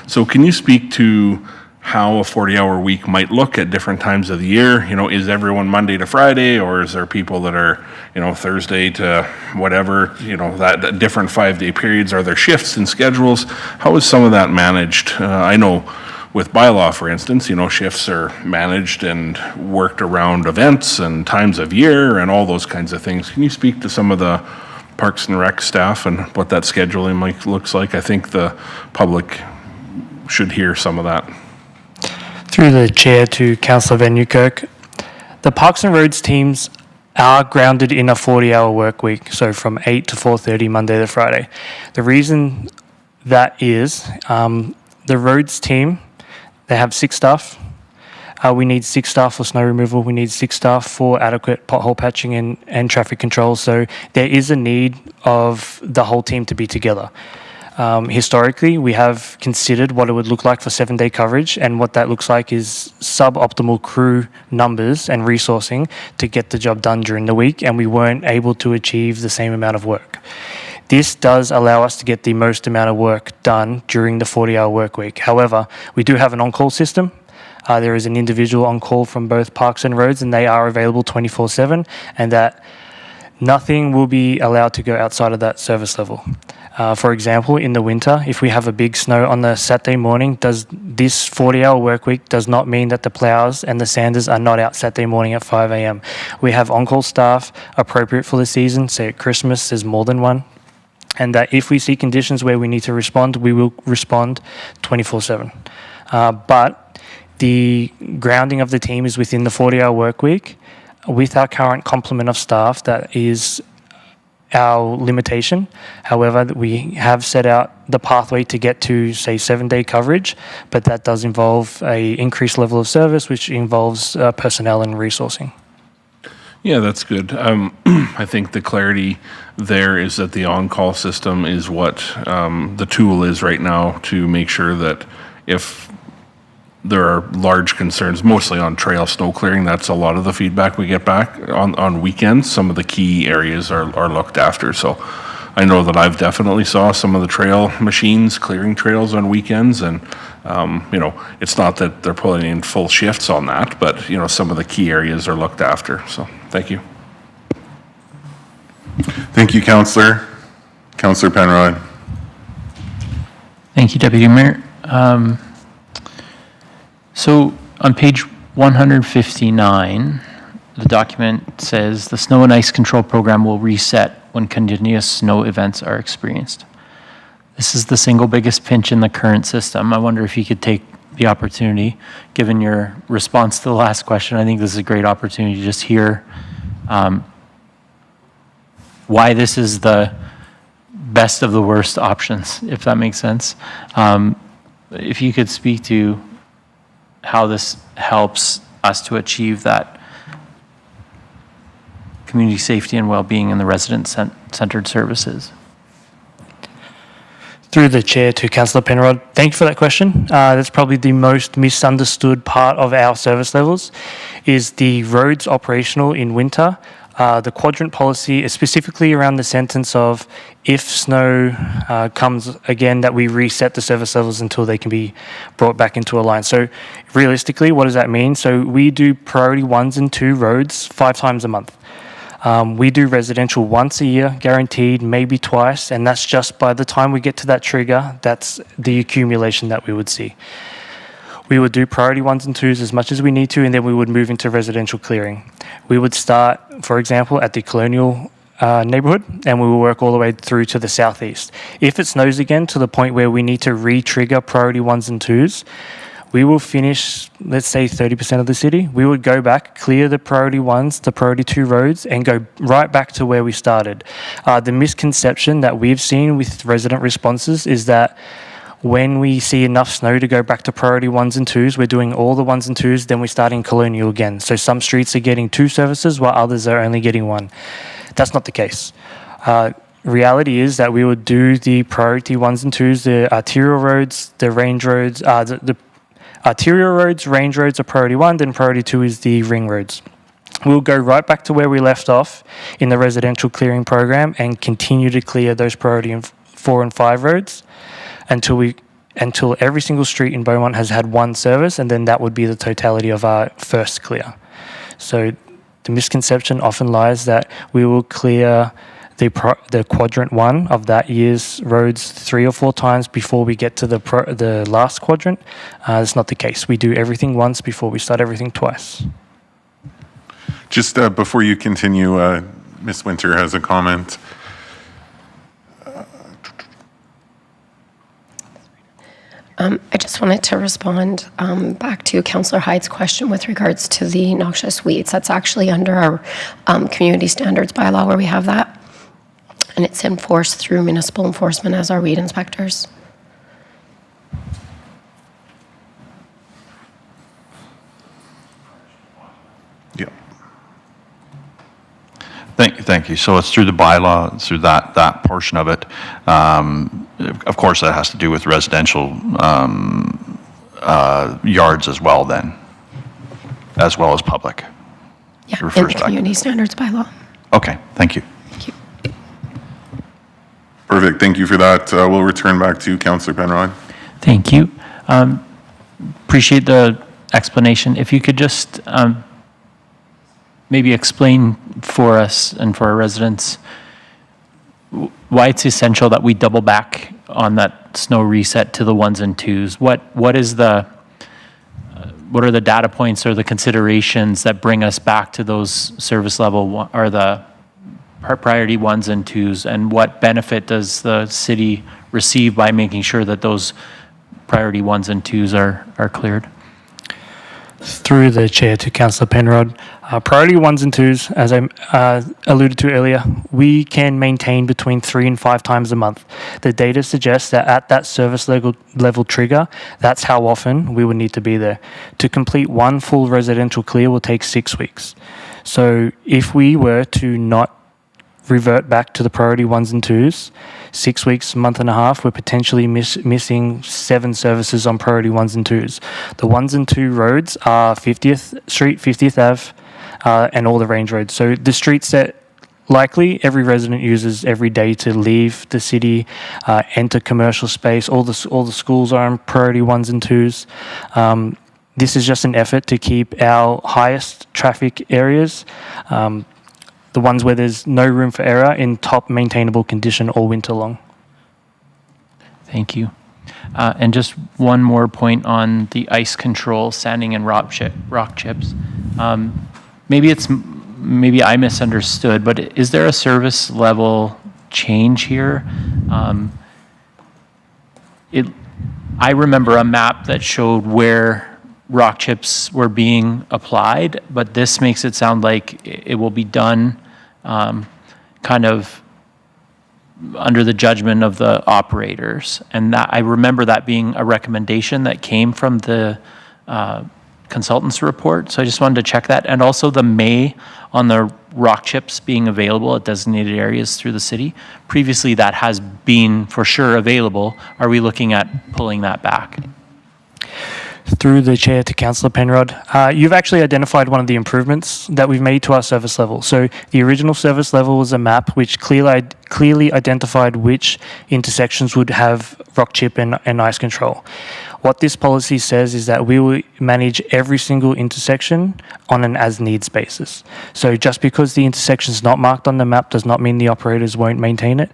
So can you speak to how a 40-hour week might look at different times of the year? Is everyone Monday to Friday, or is there people that are, Thursday to whatever, that different 5-day periods? Are there shifts and schedules? How is some of that managed? I know with bylaw, for instance, shifts are managed and worked around events and times of year and all those kinds of things. Can you speak to some of the Parks and Rec staff and what that scheduling looks like? I think the public should hear some of that. Through the chair to Councillor Van Nieuwkerk, the Parks and Roads teams are grounded in a 40-hour work week, so from 8 to 4:30 Monday to Friday. The reason that is, the roads team, they have 6 staff. We need 6 staff for snow removal. We need 6 staff for adequate pothole patching and traffic control. So there is a need of the whole team to be together. Historically, we have considered what it would look like for 7-day coverage, and what that looks like is suboptimal crew numbers and resourcing to get the job done during the week, and we weren't able to achieve the same amount of work. This does allow us to get the most amount of work done during the 40-hour work week. However, we do have an on-call system. There is an individual on call from both parks and roads, and they are available 24/7, and that nothing will be allowed to go outside of that service level. For example, in the winter, if we have a big snow on the Saturday morning, this 40-hour work week does not mean that the plows and the sanders are not out Saturday morning at 5 a.m. We have on-call staff appropriate for the season. Say at Christmas, there's more than one. And that if we see conditions where we need to respond, we will respond 24/7. But the grounding of the team is within the 40-hour work week. With our current complement of staff, that is our limitation. However, we have set out the pathway to get to, say, 7-day coverage, but that does involve a increased level of service, which involves personnel and resourcing. Yeah, that's good. I think the clarity there is that the on-call system is what the tool is right now to make sure that if there are large concerns, mostly on trail snow clearing, that's a lot of the feedback we get back. On weekends, some of the key areas are looked after. So I know that I've definitely saw some of the trail machines clearing trails on weekends, and it's not that they're pulling in full shifts on that, but some of the key areas are looked after. So thank you. Thank you, Councillor. Councillor Penrod. Thank you, Deputy Mayor. So on page 159, the document says the snow and ice control program will reset when continuous snow events are experienced. This is the single biggest pinch in the current system. I wonder if you could take the opportunity, given your response to the last question. I think this is a great opportunity to just hear why this is the best of the worst options, if that makes sense. If you could speak to how this helps us to achieve that community safety and well-being in the resident-centered services. Through the chair to Councillor Penrod, thank you for that question. That's probably the most misunderstood part of our service levels, is the roads operational in winter. The quadrant policy is specifically around the sentence of if snow comes again, that we reset the service levels until they can be brought back into a line. So realistically, what does that mean? So we do priority 1s and 2 roads 5 times a month. We do residential once a year, guaranteed, maybe twice, and that's just by the time we get to that trigger, that's the accumulation that we would see. We would do priority 1s and 2s as much as we need to, and then we would move into residential clearing. We would start, for example, at the Colonial neighbourhood, and we will work all the way through to the southeast. If it snows again to the point where we need to re-trigger priority 1s and 2s, we will finish, let's say, 30% of the city. We would go back, clear the priority 1s, the priority 2 roads, and go right back to where we started. The misconception that we've seen with resident responses is that when we see enough snow to go back to priority 1s and 2s, we're doing all the 1s and 2s, then we start in Colonial again. So some streets are getting 2 services while others are only getting 1. That's not the case. Reality is that we would do the priority 1s and 2s, the arterial roads, the range roads, the arterial roads, range roads are priority 1, then priority 2 is the ring roads. We'll go right back to where we left off in the residential clearing program and continue to clear those priority 4 and 5 roads until every single street in Beaumont has had 1 service, and then that would be the totality of our first clear. So the misconception often lies that we will clear the quadrant 1 of that year's roads 3 or 4 times before we get to the last quadrant. That's not the case. We do everything once before we start everything twice. Just before you continue, Ms. Winter has a comment. I just wanted to respond back to Councillor Hyde's question with regards to the noxious weeds. That's actually under our community standards bylaw where we have that. And it's enforced through municipal enforcement as our weed inspectors. Yeah. Thank you. So it's through the bylaw, through that portion of it. Of course, that has to do with residential yards as well then, as well as public. Yeah, in refers the back. community standards bylaw. Okay, thank you. Perfect. Thank you for that. We'll return back to Councillor Penrod. Thank you. Appreciate the explanation. If you could just maybe explain for us and for our residents why it's essential that we double back on that snow reset to the ones and twos. What are the data points or the considerations that bring us back to those service level or the priority ones and twos, and what benefit does the city receive by making sure that those priority ones and twos are cleared? Through the chair to Councillor Penrod, priority ones and twos, as I alluded to earlier, we can maintain between 3 and 5 times a month. The data suggests that at that service level trigger, that's how often we would need to be there. To complete one full residential clear will take 6 weeks. So if we were to not revert back to the priority ones and twos, 6 weeks, month and a half, we're potentially missing 7 services on priority ones and twos. The ones and two roads are 50th Street, 50th Ave, and all the range roads. So the streets that likely every resident uses every day to leave the city, enter commercial space, all the schools are on priority ones and twos. This is just an effort to keep our highest traffic areas, the ones where there's no room for error, in top maintainable condition all winter long. Thank you. And just one more point on the ice control, sanding and rock chips. Maybe I misunderstood, but is there a service level change here? I remember a map that showed where rock chips were being applied, but this makes it sound like it will be done kind of under the judgment of the operators. And that, I remember that being a recommendation that came from the consultant's report. So I just wanted to check that. And also the May on the rock chips being available at designated areas through the city. Previously that has been for sure available. Are we looking at pulling that back? Through the chair to Councillor Penrod, you've actually identified one of the improvements that we've made to our service level. So the original service level was a map which clearly identified which intersections would have rock chip and ice control. What this policy says is that we will manage every single intersection on an as-needs basis. So just because the intersection is not marked on the map does not mean the operators won't maintain it.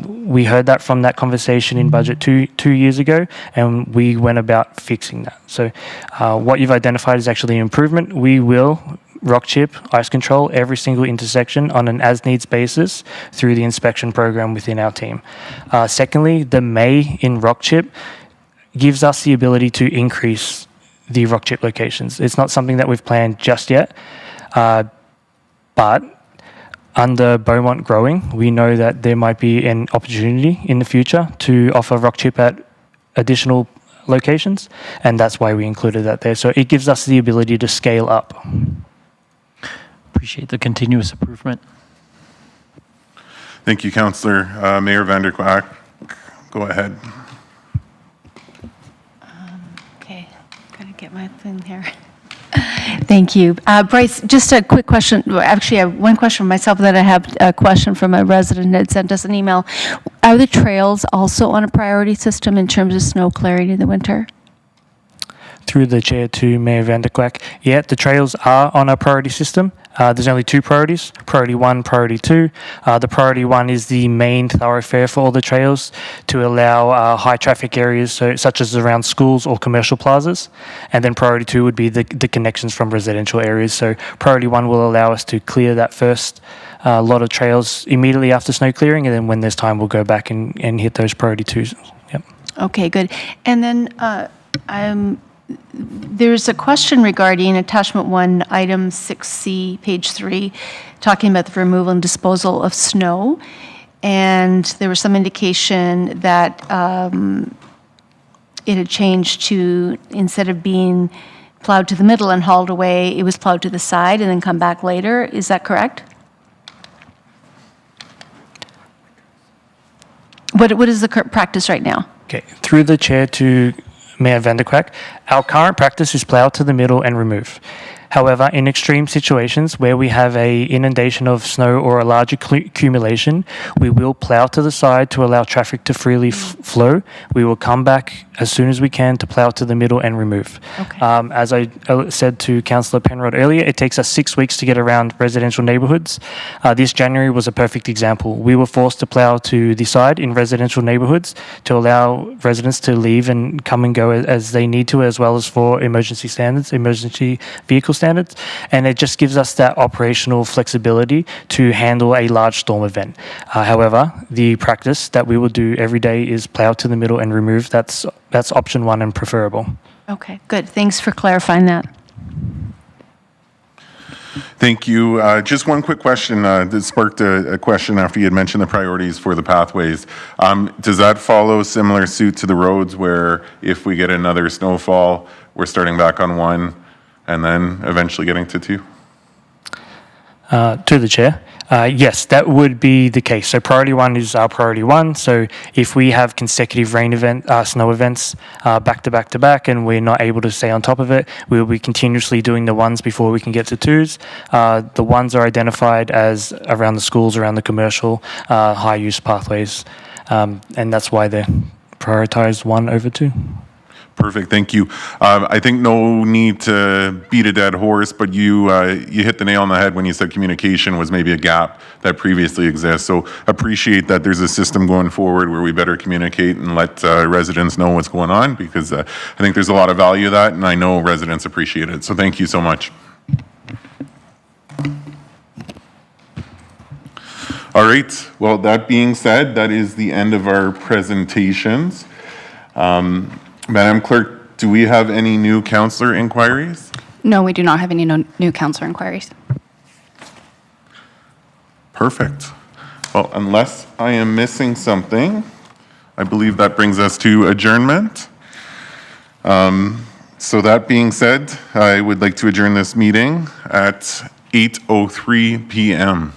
We heard that from that conversation in budget two years ago, and we went about fixing that. So what you've identified is actually an improvement. We will rock chip, ice control, every single intersection on an as-needs basis through the inspection program within our team. Secondly, the May in rock chip gives us the ability to increase the rock chip locations. It's not something that we've planned just yet, but under Beaumont growing, we know that there might be an opportunity in the future to offer rock chip at additional locations, and that's why we included that there. So it gives us the ability to scale up. Appreciate the continuous improvement. Thank you, Councillor. Mayor Vander Kwak, go ahead. Okay, gotta get my thing here. Thank you. Bryce, just a quick question. Actually, I have one question for myself, then I have a question from a resident that had sent us an email. Are the trails also on a priority system in terms of snow clearing in the winter? Through the chair to Mayor Vander Kwak, yeah, the trails are on our priority system. There's only 2 priorities, priority 1, priority 2. The priority 1 is the main thoroughfare for all the trails to allow high traffic areas, such as around schools or commercial plazas. And then priority 2 would be the connections from residential areas. So priority 1 will allow us to clear that first lot of trails immediately after snow clearing, and then when there's time, we'll go back and hit those priority 2s. Yep. Okay, good. And then there's a question regarding attachment 1, item 6C, page 3, talking about the removal and disposal of snow. And there was some indication that it had changed to, instead of being plowed to the middle and hauled away, it was plowed to the side and then come back later. Is that correct? What is the practice right now? Okay, through the chair to Mayor Vanderkwak, our current practice is plow to the middle and remove. However, in extreme situations where we have a inundation of snow or a large accumulation, we will plow to the side to allow traffic to freely flow. We will come back as soon as we can to plow to the middle and remove. Okay. As I said to Councillor Penrod earlier, it takes us 6 weeks to get around residential neighbourhoods. This January was a perfect example. We were forced to plow to the side in residential neighbourhoods to allow residents to leave and come and go as they need to, as well as for emergency standards, emergency vehicle standards, and it just gives us that operational flexibility to handle a large storm event. However, the practice that we will do every day is plow to the middle and remove. That's option one and preferable. Okay, good. Thanks for clarifying that. Thank you. Just one quick question. This sparked a question after you had mentioned the priorities for the pathways. Does that follow similar suit to the roads where if we get another snowfall, we're starting back on 1 and then eventually getting to 2? To the chair, yes, that would be the case. So priority 1 is our priority 1. So if we have consecutive snow events back to back to back, and we're not able to stay on top of it, we'll be continuously doing the 1s before we can get to 2s. The 1s are identified as around the schools, around the commercial, high use pathways, and that's why they're prioritized 1 over 2. Perfect, thank you. I think no need to beat a dead horse, but you hit the nail on the head when you said communication was maybe a gap that previously exists. So appreciate that there's a system going forward where we better communicate and let residents know what's going on, because I think there's a lot of value to that, and I know residents appreciate it. So thank you so much. All right, well, that being said, that is the end of our presentations. Madam Clerk, do we have any new councillor inquiries? No, we do not have any new councillor inquiries. Perfect. Well, unless I am missing something, I believe that brings us to adjournment. So that being said, I would like to adjourn this meeting at 8:03 p.m.